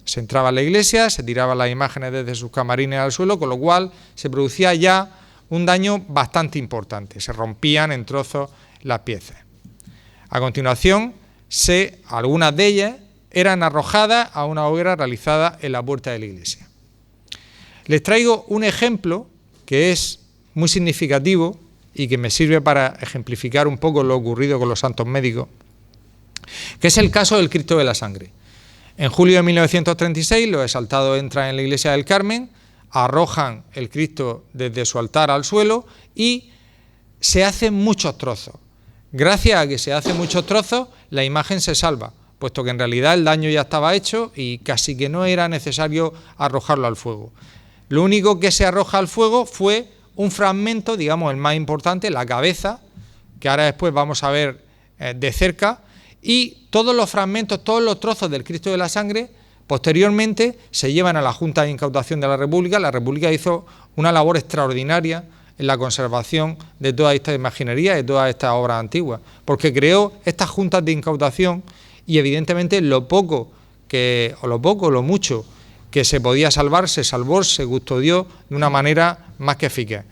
se entraba en la iglesia, se tiraban las imágenes desde sus camarines al suelo, con lo cual se producía ya un daño bastante importante, se rompían en trozos las piezas. A continuación, algunas de ellas eran arrojadas a una hoguera realizada en la puerta de la iglesia. Les traigo un ejemplo que es muy significativo y que me sirve para ejemplificar un poco lo ocurrido con los santos médicos, que es el caso del Cristo de la Sangre. En julio de 1936, los exaltados entran en la iglesia del Carmen, arrojan el Cristo desde su altar al suelo y se hacen muchos trozos. Gracias a que se hacen muchos trozos, la imagen se salva, puesto que en realidad el daño ya estaba hecho y casi que no era necesario arrojarlo al fuego. Lo único que se arroja al fuego fue un fragmento, digamos el más importante, la cabeza, que ahora después vamos a ver de cerca, y todos los fragmentos, todos los trozos del Cristo de la Sangre, posteriormente se llevan a la Junta de Incautación de la República. La República hizo una labor extraordinaria en la conservación de toda esta imaginería, de todas estas obras antiguas, porque creó estas juntas de incautación y evidentemente lo mucho que se podía salvar, se salvó, se custodió de una manera más que eficaz.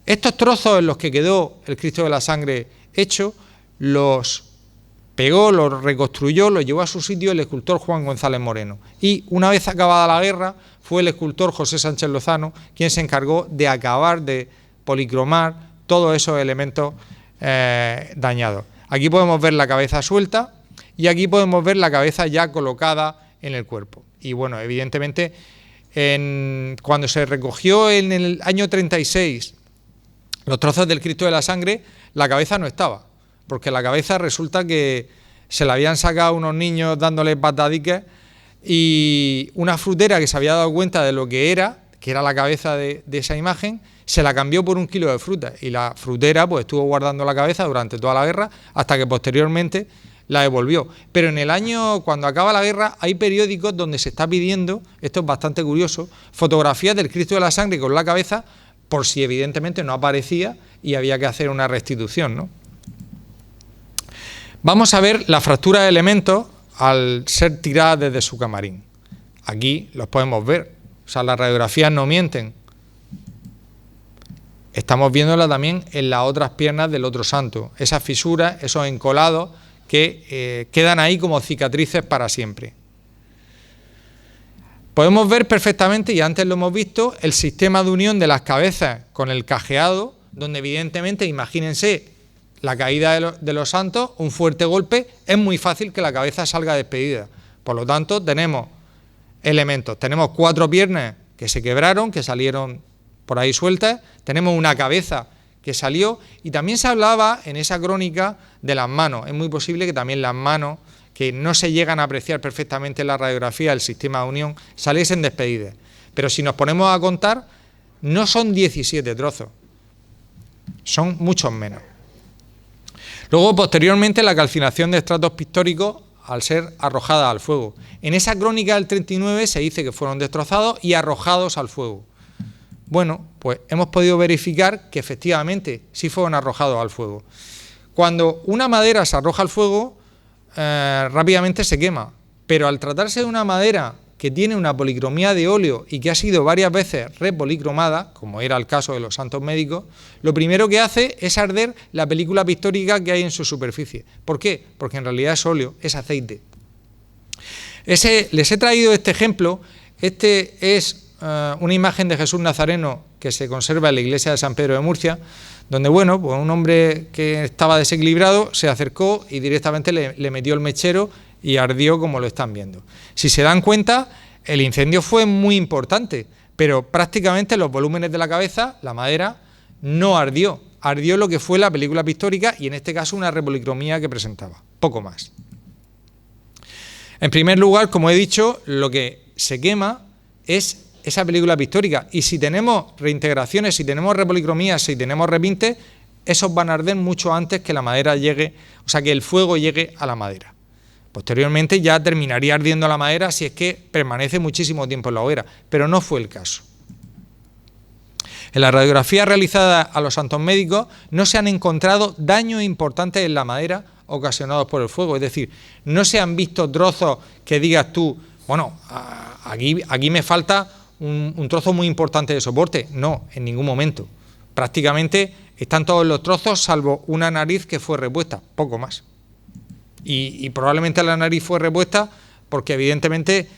Estos trozos en los que quedó el Cristo de la Sangre hecho, los pegó, lo reconstruyó, lo llevó a su sitio el escultor Juan González Moreno. Y una vez acabada la guerra, fue el escultor José Sánchez Lozano quien se encargó de acabar de policromar todos esos elementos dañados. Aquí podemos ver la cabeza suelta y aquí podemos ver la cabeza ya colocada en el cuerpo. Y bueno, evidentemente, cuando se recogió en el año 36 los trozos del Cristo de la Sangre, la cabeza no estaba, porque la cabeza resulta que se la habían sacado unos niños dándole patadiques y una frutera que se había dado cuenta de lo que era la cabeza de esa imagen, se la cambió por 1 kilo de fruta y la frutera pues estuvo guardando la cabeza durante toda la guerra hasta que posteriormente la devolvió. Pero en el año, cuando acaba la guerra, hay periódicos donde se está pidiendo, esto es bastante curioso, fotografías del Cristo de la Sangre con la cabeza, por si evidentemente no aparecía y había que hacer una restitución, ¿no? Vamos a ver la fractura de elementos al ser tiradas desde su camarín. Aquí los podemos ver, o sea, las radiografías no mienten. Estamos viéndola también en las otras piernas del otro santo, esas fisuras, esos encolados que quedan ahí como cicatrices para siempre. Podemos ver perfectamente, y antes lo hemos visto, el sistema de unión de las cabezas con el cajeado, donde evidentemente, imagínense, la caída de los santos, un fuerte golpe, es muy fácil que la cabeza salga despedida. Por lo tanto, tenemos elementos, tenemos 4 piernas que se quebraron, que salieron por ahí sueltas, tenemos una cabeza que salió, y también se hablaba en esa crónica de las manos. Es muy posible que también las manos, que no se llegan a apreciar perfectamente en la radiografía del sistema de unión, saliesen despedidas. Pero si nos ponemos a contar, no son 17 trozos, son muchos menos. Luego, posteriormente, la calcinación de estratos pictóricos al ser arrojadas al fuego. En esa crónica del 39 se dice que fueron destrozados y arrojados al fuego. Bueno, pues hemos podido verificar que efectivamente sí fueron arrojados al fuego. Cuando una madera se arroja al fuego, rápidamente se quema, pero al tratarse de una madera que tiene una policromía de óleo y que ha sido varias veces repolicromada, como era el caso de los santos médicos, lo primero que hace es arder la película pictórica que hay en su superficie. ¿Por qué? Porque en realidad es óleo, es aceite. Les he traído este ejemplo. Este es una imagen de Jesús Nazareno que se conserva en la iglesia de San Pedro de Murcia, donde, bueno, pues un hombre que estaba desequilibrado se acercó y directamente le metió el mechero y ardió, como lo están viendo. Si se dan cuenta, el incendio fue muy importante, pero prácticamente los volúmenes de la cabeza, la madera, no ardió. Ardió lo que fue la película pictórica y en este caso una repolicromía que presentaba, poco más. En primer lugar, como he dicho, lo que se quema es esa película pictórica, y si tenemos reintegraciones, si tenemos repolicromías, si tenemos repintes, esos van a arder mucho antes que la madera llegue, o sea, que el fuego llegue a la madera. Posteriormente ya terminaría ardiendo la madera si es que permanece muchísimo tiempo en la hoguera, pero no fue el caso. En la radiografía realizada a los santos médicos no se han encontrado daños importantes en la madera ocasionados por el fuego, es decir, no se han visto trozos que digas tú, bueno, aquí me falta un trozo muy importante de soporte. No, en ningún momento. Prácticamente están todos los trozos salvo una nariz que fue repuesta, poco más. Y probablemente la nariz fue repuesta porque evidentemente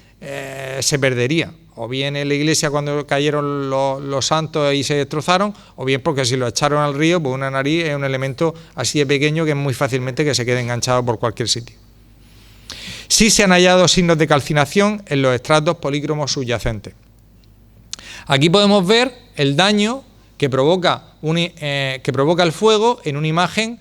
se perdería, o bien en la iglesia cuando cayeron los santos y se destrozaron, o bien porque si lo echaron al río, pues una nariz es un elemento así de pequeño que es muy fácilmente que se quede enganchado por cualquier sitio. Sí se han hallado signos de calcinación en los estratos polícromos subyacentes. Aquí podemos ver el daño que provoca el fuego en una imagen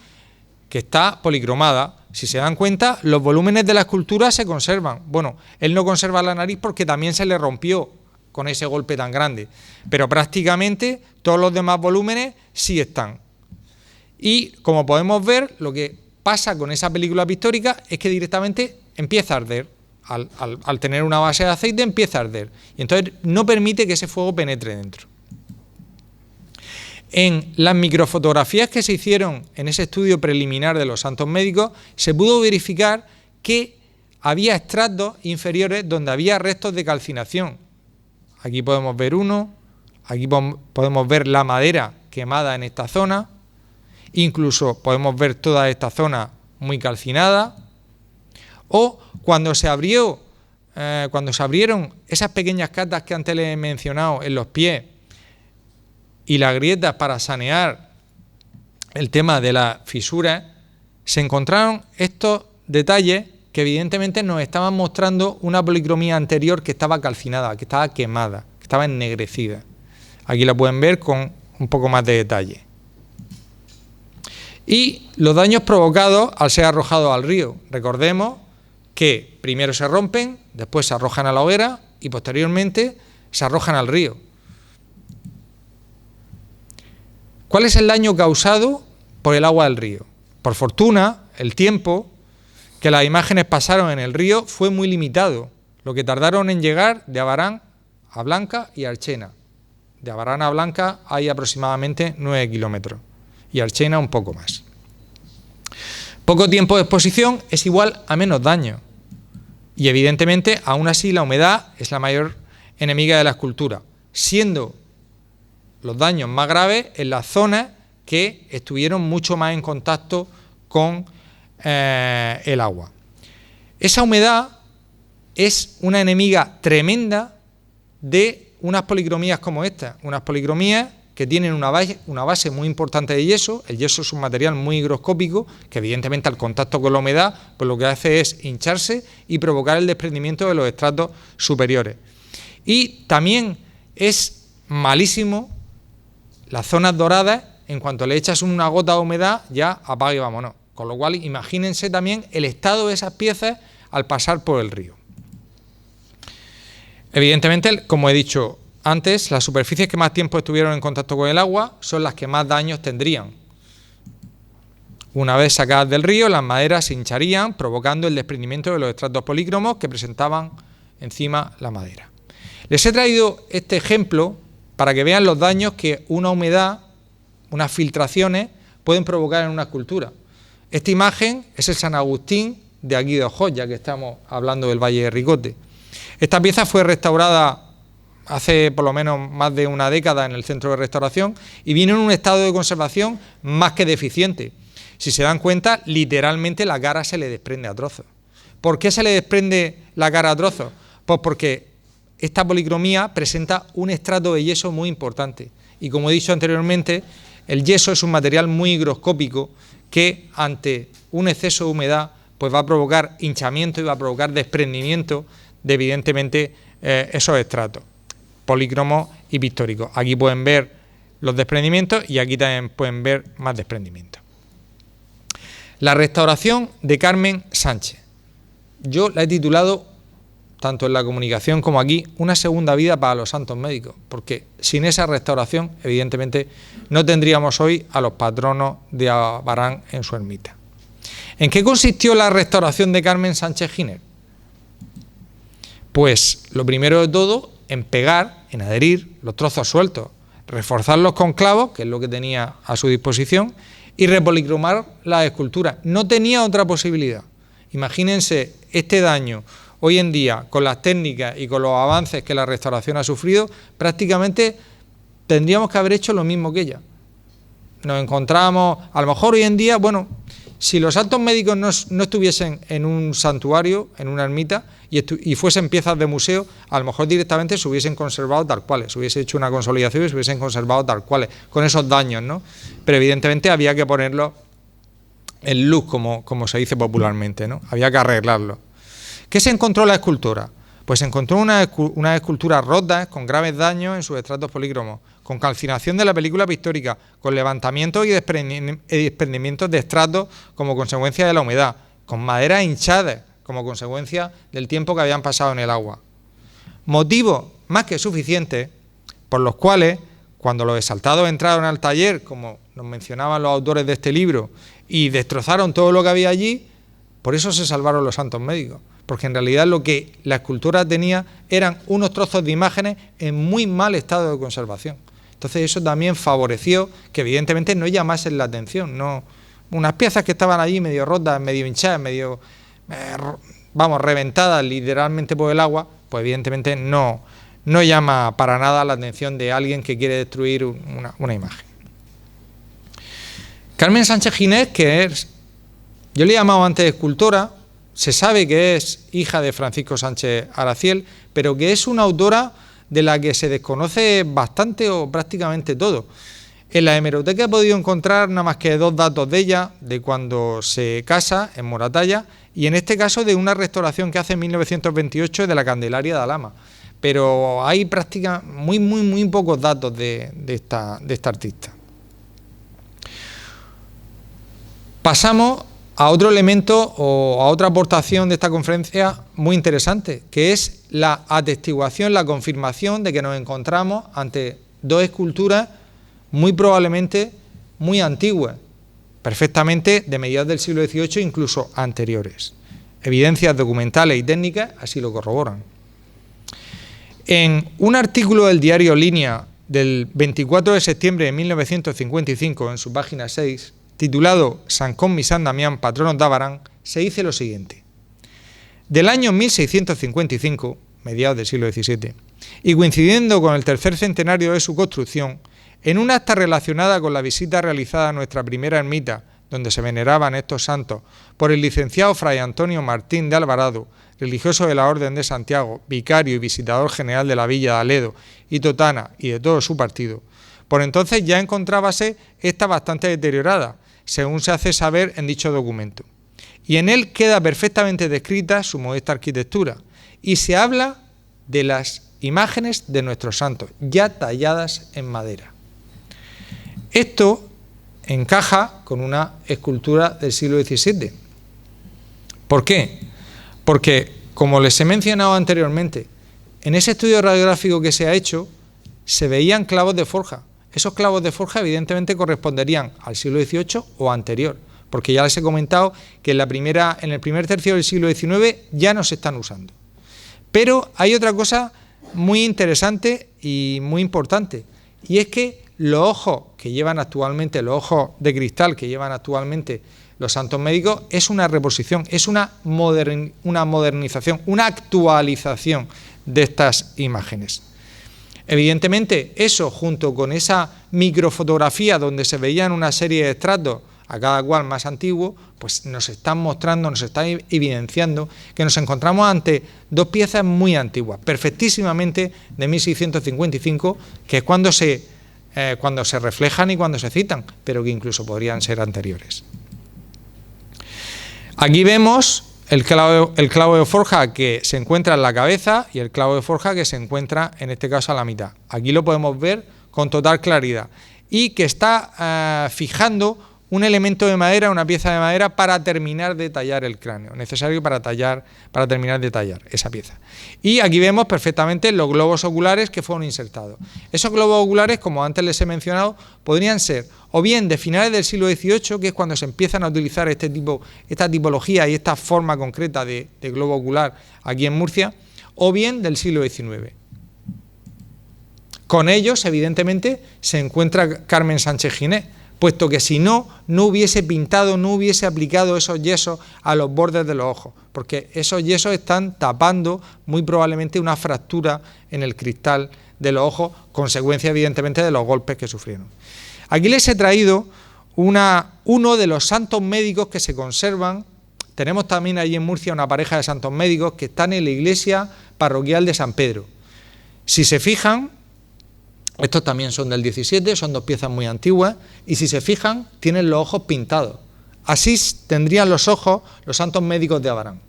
que está policromada. Si se dan cuenta, los volúmenes de la escultura se conservan. Bueno, él no conserva la nariz porque también se le rompió con ese golpe tan grande, pero prácticamente todos los demás volúmenes sí están. Y como podemos ver, lo que pasa con esa película pictórica es que directamente empieza a arder. Al tener una base de aceite empieza a arder y entonces no permite que ese fuego penetre dentro. En las microfotografías que se hicieron en ese estudio preliminar de los santos médicos se pudo verificar que había estratos inferiores donde había restos de calcinación. Aquí podemos ver uno, aquí podemos ver la madera quemada en esta zona, incluso podemos ver toda esta zona muy calcinada. O cuando se abrieron esas pequeñas catas que antes les he mencionado en los pies y las grietas para sanear el tema de las fisuras, se encontraron estos detalles que evidentemente nos estaban mostrando una policromía anterior que estaba calcinada, que estaba quemada, que estaba ennegrecida. Aquí la pueden ver con un poco más de detalle. Y los daños provocados al ser arrojados al río. Recordemos que primero se rompen, después se arrojan a la hoguera y posteriormente se arrojan al río. ¿Cuál es el daño causado por el agua del río? Por fortuna, el tiempo que las imágenes pasaron en el río fue muy limitado, lo que tardaron en llegar de Abarán a Blanca y Archena. De Abarán a Blanca hay aproximadamente 9 kilómetros y Archena un poco más. Poco tiempo de exposición es igual a menos daño y evidentemente aún así la humedad es la mayor enemiga de la escultura, siendo los daños más graves en las zonas que estuvieron mucho más en contacto con el agua. Esa humedad es una enemiga tremenda de unas policromías como esta, unas policromías que tienen una base muy importante de yeso. El yeso es un material muy higroscópico que evidentemente al contacto con la humedad pues lo que hace es hincharse y provocar el desprendimiento de los estratos superiores. Y también es malísimo las zonas doradas, en cuanto le echas una gota de humedad ya apaga y vámonos. Con lo cual imagínense también el estado de esas piezas al pasar por el río. Evidentemente, como he dicho antes, las superficies que más tiempo estuvieron en contacto con el agua son las que más daños tendrían. Una vez sacadas del río, las maderas se hincharían, provocando el desprendimiento de los estratos polícromos que presentaban encima la madera. Les he traído este ejemplo para que vean los daños que una humedad, unas filtraciones, pueden provocar en una escultura. Esta imagen es el San Agustín de aquí de Ojot, ya que estamos hablando del Valle de Ricote. Esta pieza fue restaurada hace por lo menos más de una década en el centro de restauración y viene en un estado de conservación más que deficiente. Si se dan cuenta, literalmente la cara se le desprende a trozos. ¿Por qué se le desprende la cara a trozos? Pues porque esta policromía presenta un estrato de yeso muy importante y, como he dicho anteriormente, el yeso es un material muy higroscópico que ante un exceso de humedad pues va a provocar hinchamiento y va a provocar desprendimiento de evidentemente esos estratos polícromos y pictóricos. Aquí pueden ver los desprendimientos y aquí también pueden ver más desprendimientos. La restauración de Carmen Sánchez. Yo la he titulado, tanto en la comunicación como aquí, una segunda vida para los santos médicos, porque sin esa restauración, evidentemente, no tendríamos hoy a los patronos de Abarán en su ermita. ¿En qué consistió la restauración de Carmen Sánchez Giner? Pues lo primero de todo, en pegar, en adherir los trozos sueltos, reforzarlos con clavos, que es lo que tenía a su disposición, y repolicromar la escultura. No tenía otra posibilidad. Imagínense este daño hoy en día, con las técnicas y con los avances que la restauración ha sufrido, prácticamente tendríamos que haber hecho lo mismo que ella. Nos encontramos, a lo mejor hoy en día, bueno, si los santos médicos no estuviesen en un santuario, en una ermita, y fuesen piezas de museo, a lo mejor directamente se hubiesen conservado tal cuales, se hubiese hecho una consolidación y se hubiesen conservado tal cuales, con esos daños, ¿no? Pero evidentemente había que ponerlo en luz, como se dice popularmente, ¿no? Había que arreglarlo. ¿Qué se encontró en la escultura? Pues se encontró unas esculturas rotas, con graves daños en sus estratos polícromos, con calcinación de la película pictórica, con levantamientos y desprendimientos de estratos como consecuencia de la humedad, con maderas hinchadas como consecuencia del tiempo que habían pasado en el agua. Motivos más que suficientes por los cuales, cuando los exaltados entraron al taller, como nos mencionaban los autores de este libro, y destrozaron todo lo que había allí, por eso se salvaron los santos médicos, porque en realidad lo que la escultura tenía eran unos trozos de imágenes en muy mal estado de conservación. Entonces eso también favoreció que evidentemente no llamasen la atención, no unas piezas que estaban allí medio rotas, medio hinchadas, medio reventadas literalmente por el agua, pues evidentemente no llama para nada la atención de alguien que quiere destruir una imagen. Carmen Sánchez Giner, que es, yo le he llamado antes escultora, se sabe que es hija de Francisco Sánchez Araciel, pero que es una autora de la que se desconoce bastante o prácticamente todo. En la hemeroteca he podido encontrar nada más que 2 datos de ella, de cuando se casa en Moratalla, y en este caso de una restauración que hace en 1928 de la Candelaria de Alhama. Pero hay prácticamente muy pocos datos de esta artista. Pasamos a otro elemento o a otra aportación de esta conferencia muy interesante, que es la atestiguación, la confirmación de que nos encontramos ante 2 esculturas muy probablemente muy antiguas, perfectamente de mediados del siglo XVIII, incluso anteriores. Evidencias documentales y técnicas así lo corroboran. En un artículo del diario Línea del 24 de septiembre de 1955, en su página 6, titulado San Cosme y San Damián, patronos de Abarán, se dice lo siguiente. Del año 1655, mediados del siglo XVII, y coincidiendo con el tercer centenario de su construcción, en un acta relacionada con la visita realizada a nuestra primera ermita, donde se veneraban estos santos, por el licenciado Fray Antonio Martín de Alvarado, religioso de la Orden de Santiago, vicario y visitador general de la villa de Aledo y Totana y de todo su partido, por entonces ya encontrábase esta bastante deteriorada, según se hace saber en dicho documento. Y en él queda perfectamente descrita su modesta arquitectura, y se habla de las imágenes de nuestros santos, ya talladas en madera. Esto encaja con una escultura del siglo XVII. ¿Por qué? Porque, como les he mencionado anteriormente, en ese estudio radiográfico que se ha hecho, se veían clavos de forja. Esos clavos de forja evidentemente corresponderían al siglo XVIII o anterior, porque ya les he comentado que en el primer tercio del siglo XIX ya no se están usando. Pero hay otra cosa muy interesante y muy importante, y es que los ojos que llevan actualmente, los ojos de cristal que llevan actualmente los santos médicos, es una reposición, es una modernización, una actualización de estas imágenes. Evidentemente, eso junto con esa microfotografía donde se veían una serie de estratos, a cada cual más antiguo, pues nos están mostrando, nos están evidenciando que nos encontramos ante 2 piezas muy antiguas, perfectísimamente de 1655, que es cuando se reflejan y cuando se citan, pero que incluso podrían ser anteriores. Aquí vemos el clavo de forja que se encuentra en la cabeza y el clavo de forja que se encuentra, en este caso, a la mitad. Aquí lo podemos ver con total claridad y que está fijando un elemento de madera, una pieza de madera para terminar de tallar el cráneo, necesario para terminar de tallar esa pieza. Y aquí vemos perfectamente los globos oculares que fueron insertados. Esos globos oculares, como antes les he mencionado, podrían ser o bien de finales del siglo XVIII, que es cuando se empiezan a utilizar esta tipología y esta forma concreta de globo ocular aquí en Murcia, o bien del siglo XIX. Con ellos, evidentemente, se encuentra Carmen Sánchez Ginés, puesto que si no hubiese pintado, no hubiese aplicado esos yesos a los bordes de los ojos, porque esos yesos están tapando muy probablemente una fractura en el cristal de los ojos, consecuencia evidentemente de los golpes que sufrieron. Aquí les he traído uno de los santos médicos que se conservan. Tenemos también allí en Murcia una pareja de santos médicos que están en la iglesia parroquial de San Pedro. Si se fijan, estos también son del 17, son 2 piezas muy antiguas, y si se fijan, tienen los ojos pintados. Así tendrían los ojos los santos médicos de Abarán.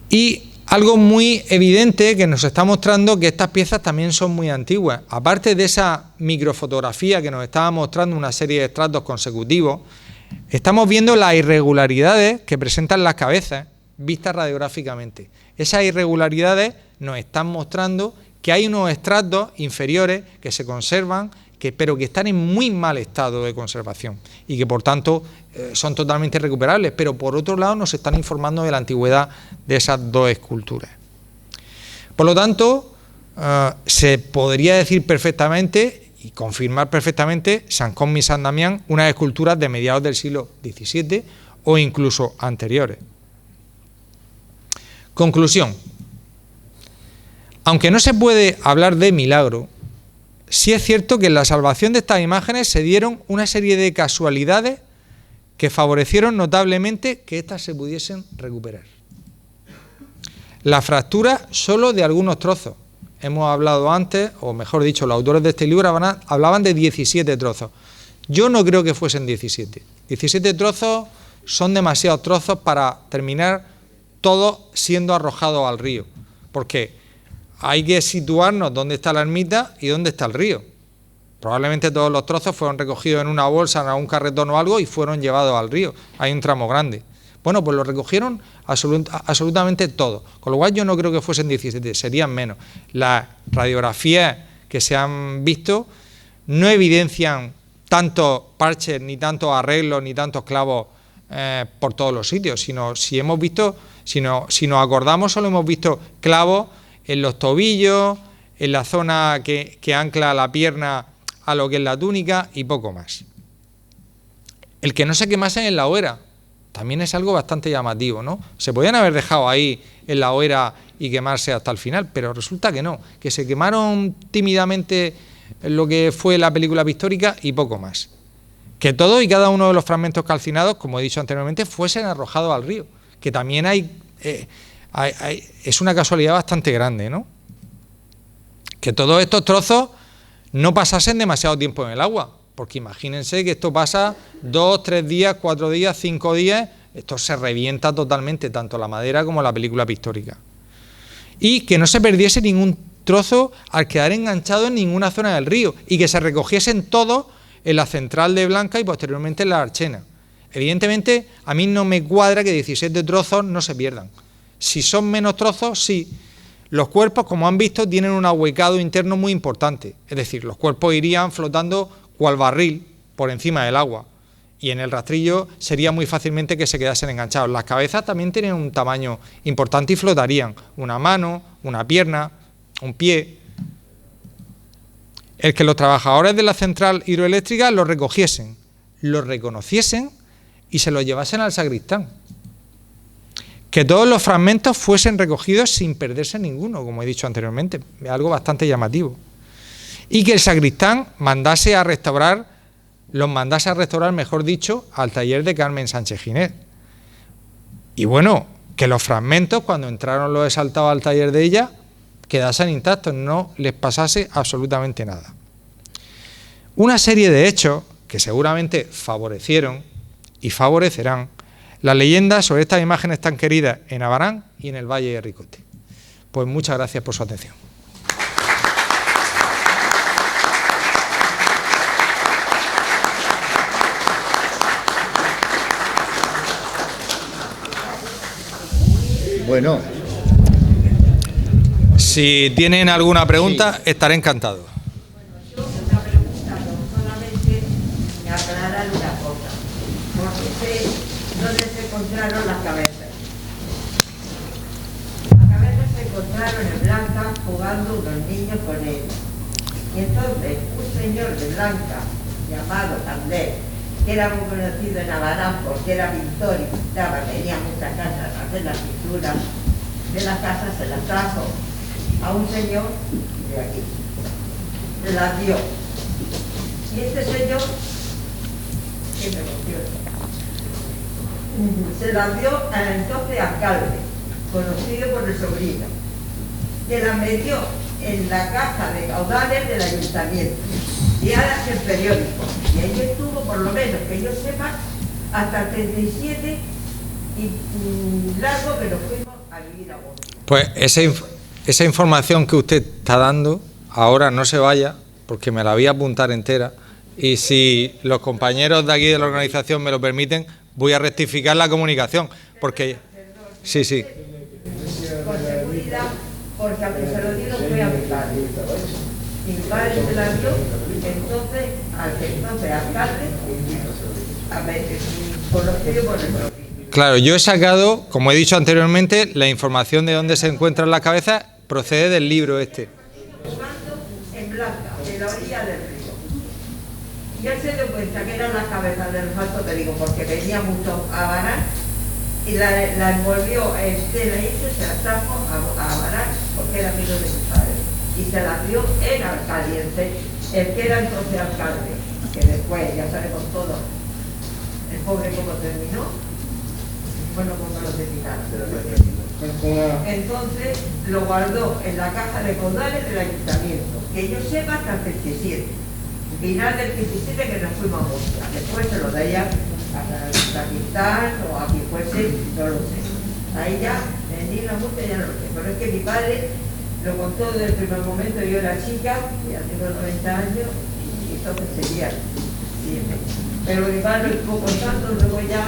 Y algo muy evidente que nos está mostrando que estas piezas también son muy antiguas. Aparte de esa microfotografía que nos estaba mostrando una serie de estratos consecutivos, estamos viendo las irregularidades que presentan las cabezas vistas radiográficamente. Esas irregularidades nos están mostrando que hay unos estratos inferiores que se conservan, pero que están en muy mal estado de conservación y que por tanto son totalmente irrecuperables, pero por otro lado nos están informando de la antigüedad de esas 2 esculturas. Por lo tanto, se podría decir perfectamente y confirmar perfectamente San Cosme y San Damián, unas esculturas de mediados del siglo XVII o incluso anteriores. Conclusión. Aunque no se puede hablar de milagro, sí es cierto que en la salvación de estas imágenes se dieron una serie de casualidades que favorecieron notablemente que éstas se pudiesen recuperar. La fractura solo de algunos trozos. Hemos hablado antes, o mejor dicho, los autores de este libro hablaban de 17 trozos. Yo no creo que fuesen 17. 17 trozos son demasiados trozos para terminar todos siendo arrojados al río, porque hay que situarnos dónde está la ermita y dónde está el río. Probablemente todos los trozos fueron recogidos en una bolsa, en algún carretón o algo y fueron llevados al río. Hay un tramo grande. Bueno, pues lo recogieron absolutamente todo. Con lo cual yo no creo que fuesen 17, serían menos. Las radiografías que se han visto no evidencian tantos parches, ni tantos arreglos, ni tantos clavos por todos los sitios, sino si nos acordamos, solo hemos visto clavos en los tobillos, en la zona que ancla la pierna a lo que es la túnica y poco más. El que no se quemasen en la hoguera también es algo bastante llamativo, ¿no? Se podían haber dejado ahí en la hoguera y quemarse hasta el final, pero resulta que no, que se quemaron tímidamente en lo que fue la película pictórica y poco más. Que todos y cada uno de los fragmentos calcinados, como he dicho anteriormente, fuesen arrojados al río, que también es una casualidad bastante grande, ¿no? Que todos estos trozos no pasasen demasiado tiempo en el agua, porque imagínense que esto pasa 2, 3 días, 4 días, 5 días, esto se revienta totalmente, tanto la madera como la película pictórica. Y que no se perdiese ningún trozo al quedar enganchado en ninguna zona del río, y que se recogiesen todos en la central de Blanca y posteriormente en la Archena. Evidentemente, a mí no me cuadra que 17 trozos no se pierdan. Si son menos trozos, sí. Los cuerpos, como han visto, tienen un ahuecado interno muy importante. Es decir, los cuerpos irían flotando cual barril por encima del agua. Y en el rastrillo sería muy fácilmente que se quedasen enganchados. Las cabezas también tienen un tamaño importante y flotarían. Una mano, una pierna, un pie. El que los trabajadores de la central hidroeléctrica los recogiesen, los reconociesen y se los llevasen al sacristán. Que todos los fragmentos fuesen recogidos sin perderse ninguno, como he dicho anteriormente, algo bastante llamativo. Y que el sacristán los mandase a restaurar, mejor dicho, al taller de Carmen Sánchez Giner. Y bueno, que los fragmentos, cuando entraron los exaltados al taller de ella, quedasen intactos, no les pasase absolutamente nada. Una serie de hechos que seguramente favorecieron y favorecerán las leyendas sobre estas imágenes tan queridas en Abarán y en el Valle de Ricote. Pues muchas gracias por su atención. Bueno. Si tienen alguna pregunta, sí, estaré encantado. Yo una pregunta, no solamente me aclarar una cosa, porque sé dónde se encontraron las cabezas. Las cabezas se encontraron en Blanca jugando unos niños con ellos. Y entonces un señor de Blanca, llamado Candel, que era muy conocido en Abarán porque era pintor y pintaba, tenía muchas casas, hacer las pinturas de las casas, se las trajo a un señor de aquí, se las dio. Y este señor, ¿qué me cogió? Se las dio al entonces alcalde, conocido por el sobrino, que las metió en la caja de caudales del ayuntamiento y ahora es el periódico. Y ahí estuvo, por lo menos que yo sepa, hasta el 37 y largo que nos fuimos a vivir a Bosnia. Pues esa información que usted está dando, ahora no se vaya, porque me la voy a apuntar entera, y si los compañeros de aquí de la organización me lo permiten, voy a rectificar la comunicación, porque... Sí, sí. Con seguridad, porque aunque se lo dieron fue a mi padre. Mi padre se la dio, entonces, al entonces alcalde, conocido por el propio. Claro, yo he sacado, como he dicho anteriormente, la información de dónde se encuentran las cabezas procede del libro este. En Blanca, en la orilla del río. Y él se dio cuenta que eran las cabezas del falso, te digo, porque venía mucho a Abarán y la envolvió en tela y se la trajo a Abarán porque era amigo de mi padre. Y se la dio en Alcaliente, el que era entonces alcalde, que después, ya sabemos todo, el pobre cómo terminó, bueno, como lo terminaron. Entonces lo guardó en la caja de caudales del ayuntamiento, que yo sepa hasta el 27, final del 27 que nos fuimos a Murcia. Después se lo daría a Pakistán o a quien fuese, no lo sé. Ahí ya, en la Murcia ya no lo sé, pero es que mi padre lo contó desde el primer momento. Yo era chica, ya tengo 90 años, y entonces seguía. Pero mi padre estuvo contando, luego ya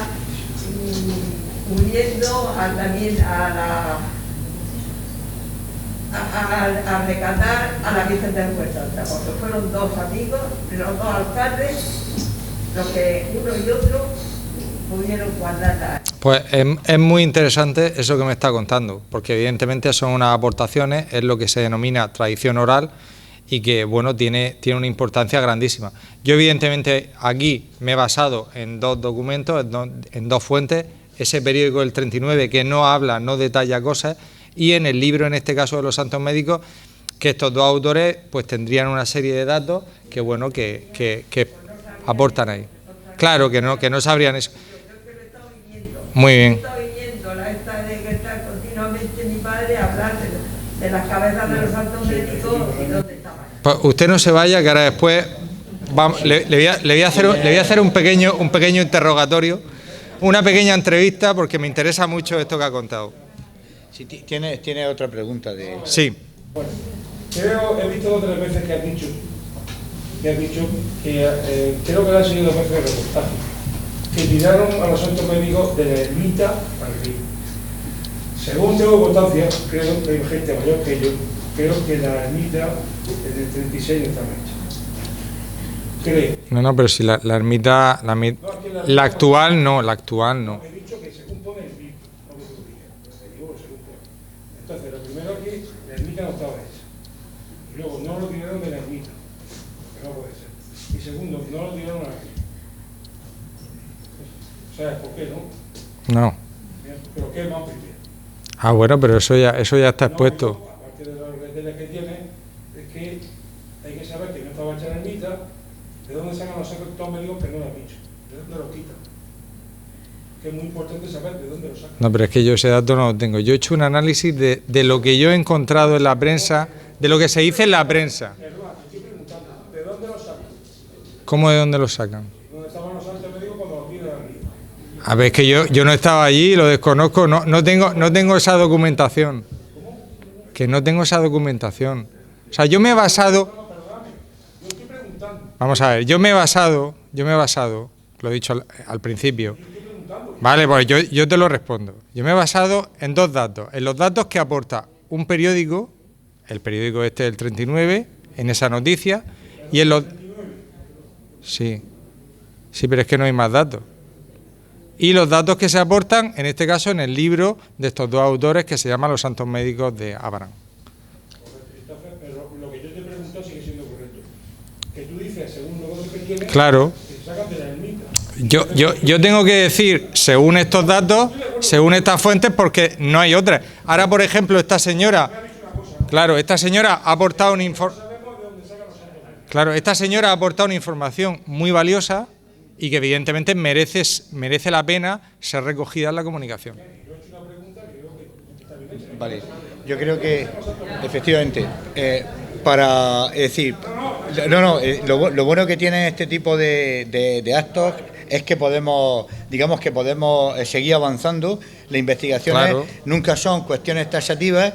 uniendo también a recatar a la Virgen de Puerta Alta, porque fueron dos amigos, los dos alcaldes, los que uno y otro pudieron guardarla. Pues es muy interesante eso que me está contando, porque evidentemente son unas aportaciones, es lo que se denomina tradición oral y que, bueno, tiene una importancia grandísima. Yo evidentemente aquí me he basado en dos documentos, en dos fuentes, ese periódico del 39 que no habla, no detalla cosas, y en el libro, en este caso de los Santos Médicos, que estos dos autores pues tendrían una serie de datos que, bueno, que aportan ahí. Claro que no sabrían eso. Muy bien. Estoy viendo la esta de que está continuamente mi padre hablar de las cabezas de los Santos Médicos y dónde estaban. Pues usted no se vaya, que ahora después le voy a hacer un pequeño interrogatorio, una pequeña entrevista, porque me interesa mucho esto que ha contado. Si tiene otra pregunta de... Sí. Bueno, he visto 2 o 3 veces que has dicho que creo que lo has seguido 2 veces el reportaje, que tiraron a los Santos Médicos de la ermita al río. Según tengo constancia, creo que hay gente mayor que yo, creo que la ermita es del 36 no está hecha. Creo. No, pero si la ermita, la actual no. He dicho que según pone el libro, no que tú digas, me equivoco, según pone. Entonces, lo primero aquí, la ermita no estaba hecha. Y luego, no lo tiraron de la ermita, que no puede ser. Y segundo, no lo tiraron aquí. ¿Sabes por qué, no? No. Pero ¿qué más primero? Ah, bueno, pero eso ya está expuesto. No, aparte de los retenes que tiene, es que hay que saber que no estaba hecha la ermita, de dónde sacan los Santos Médicos que no lo han dicho, de dónde lo quitan. Que es muy importante saber de dónde lo sacan. No, pero es que yo ese dato no lo tengo. Yo he hecho un análisis de lo que yo he encontrado en la prensa, de lo que se dice en la prensa. Hermano, te estoy preguntando, ¿de dónde lo sacan? ¿Cómo de dónde lo sacan? ¿Dónde estaban los Santos Médicos cuando lo tiran arriba? A ver, es que yo no estaba allí, lo desconozco, no tengo esa documentación. Que no tengo esa documentación. O sea, yo me he basado... Vamos a ver, yo me he basado, lo he dicho al principio. Vale, pues yo te lo respondo. Yo me he basado en 2 datos. En los datos que aporta un periódico, el periódico este del 39, en esa noticia, y en los... Sí, pero es que no hay más datos. Y los datos que se aportan, en este caso, en el libro de estos 2 autores que se llama Los Santos Médicos de Abraham. Correcto, pero lo que yo te pregunto sigue siendo correcto. Que tú dices, según los datos que tienes, Claro. que se sacan de la ermita. Yo tengo que decir, según estos datos, según estas fuentes, porque no hay otras. Ahora, por ejemplo, esta señora ha aportado un informe. Claro, esta señora ha aportado una información muy valiosa y que evidentemente merece la pena ser recogida en la comunicación. Vale, yo creo que, efectivamente, lo bueno que tiene este tipo de actos es que podemos seguir avanzando. Las investigaciones nunca son cuestiones taxativas.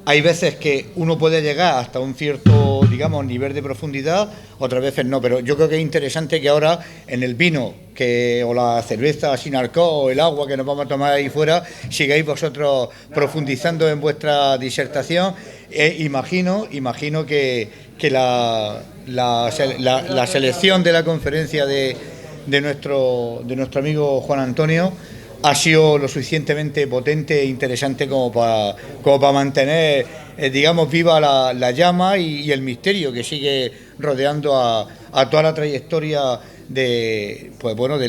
Hay veces que uno puede llegar hasta un cierto, nivel de profundidad, otras veces no, pero yo creo que es interesante que ahora en el vino o la cerveza sin alcohol o el agua que nos vamos a tomar ahí fuera, sigáis vosotros profundizando en vuestra disertación. Imagino que la selección de la conferencia de nuestro amigo Juan Antonio ha sido lo suficientemente potente e interesante como para mantener, viva la llama y el misterio que sigue rodeando a toda la trayectoria de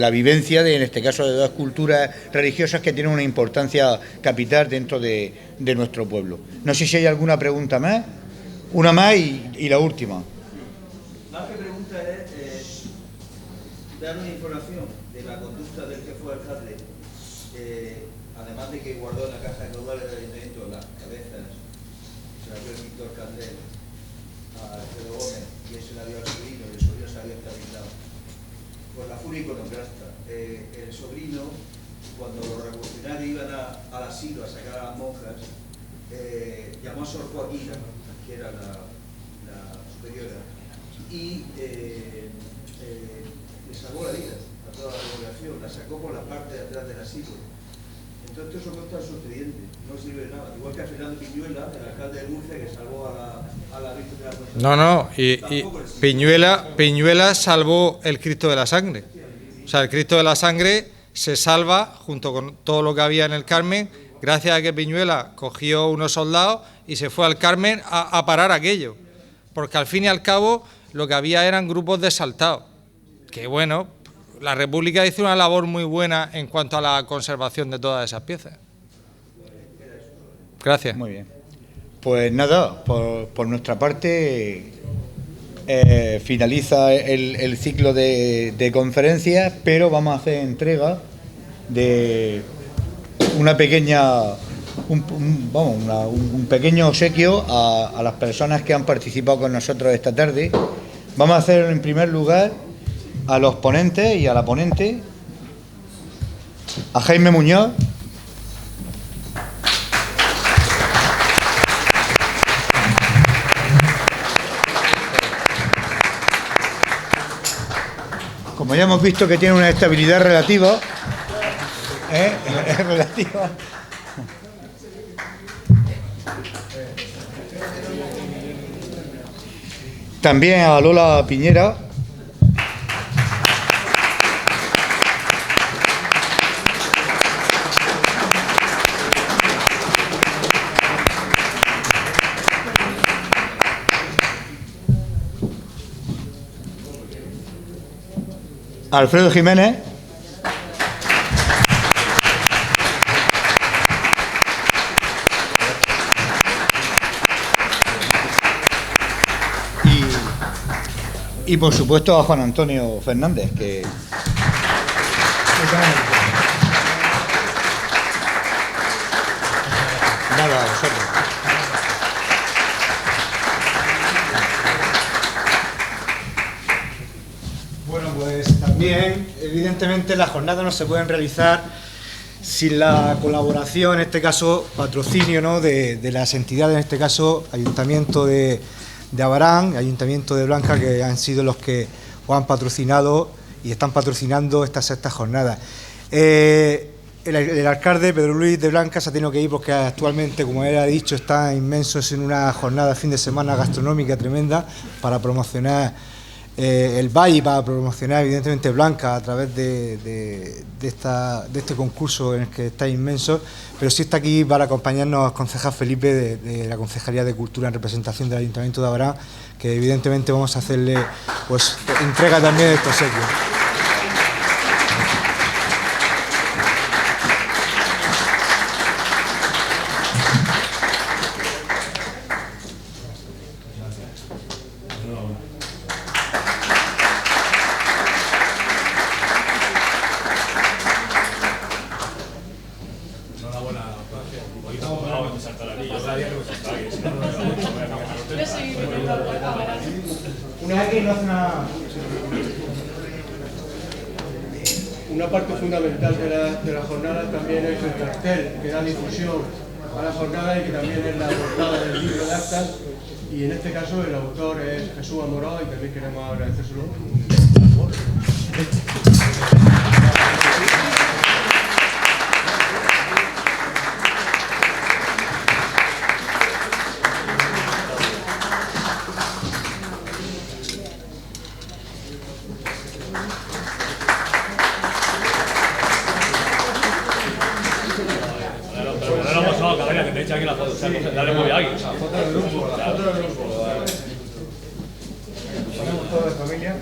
la vivencia en este caso de 2 culturas religiosas que tienen una importancia capital dentro de nuestro pueblo. No sé si hay alguna pregunta más, una más y la última. Más que pregunta es, dar una información de la conducta del que fue alcalde, además de que guardó en la caja de caudales del ayuntamiento las cabezas, se la dio el Víctor Candel a Alfredo Gómez y ese la dio al sobrino y el sobrino se había estabilizado. Por la furia iconoclasta, el sobrino, cuando los revolucionarios iban al asilo a sacar a las monjas, llamó a Sor Joaquina, que era la superiora, y le salvó la vida a toda la población, la sacó por la parte de atrás del asilo. Entonces eso consta en su expediente, no sirve de nada. Igual que a Fernando Piñuela, el alcalde de Murcia, que salvó a la Virgen de la Concepción. No, y Piñuela salvó el Cristo de la Sangre. O sea, el Cristo de la Sangre se salva junto con todo lo que había en el Carmen, gracias a que Piñuela cogió unos soldados y se fue al Carmen a parar aquello. Porque al fin y al cabo lo que había eran grupos de exaltados. Que bueno, la República hizo una labor muy buena en cuanto a la conservación de todas esas piezas. Gracias. Muy bien. Pues nada, por nuestra parte finaliza el ciclo de conferencias, pero vamos a hacer entrega de una pequeña... un pequeño obsequio a las personas que han participado con nosotros esta tarde. Vamos a hacer en primer lugar a los ponentes y a la ponente, a Jaime Muñoz, como ya hemos visto que tiene una estabilidad relativa, relativa. También a Lola Piñera. Alfredo Jiménez. Y por supuesto a Juan Antonio Fernández, que... Nada, vosotros. Bueno, pues también, evidentemente, las jornadas no se pueden realizar sin la colaboración, en este caso, patrocinio, ¿no?, de las entidades, en este caso, Ayuntamiento de Abarán, Ayuntamiento de Blanca, que han sido los que os han patrocinado y están patrocinando estas jornadas. El alcalde Pedro Luis de Blanca se ha tenido que ir porque actualmente, como él ha dicho, está inmenso en una jornada de fin de semana gastronómica tremenda para promocionar el valle, para promocionar evidentemente Blanca a través de este concurso en el que está inmenso, pero sí está aquí para acompañarnos el concejal Felipe de la Concejalía de Cultura en representación del Ayuntamiento de Abarán, que evidentemente vamos a hacerle pues entrega también de estos obsequios. Una parte fundamental de la jornada también es el cartel que da difusión a la jornada y que también es la portada del libro de actas, y en este caso el autor es Jesús Amoró y también queremos agradecérselo. ¿Ponemos toda la familia?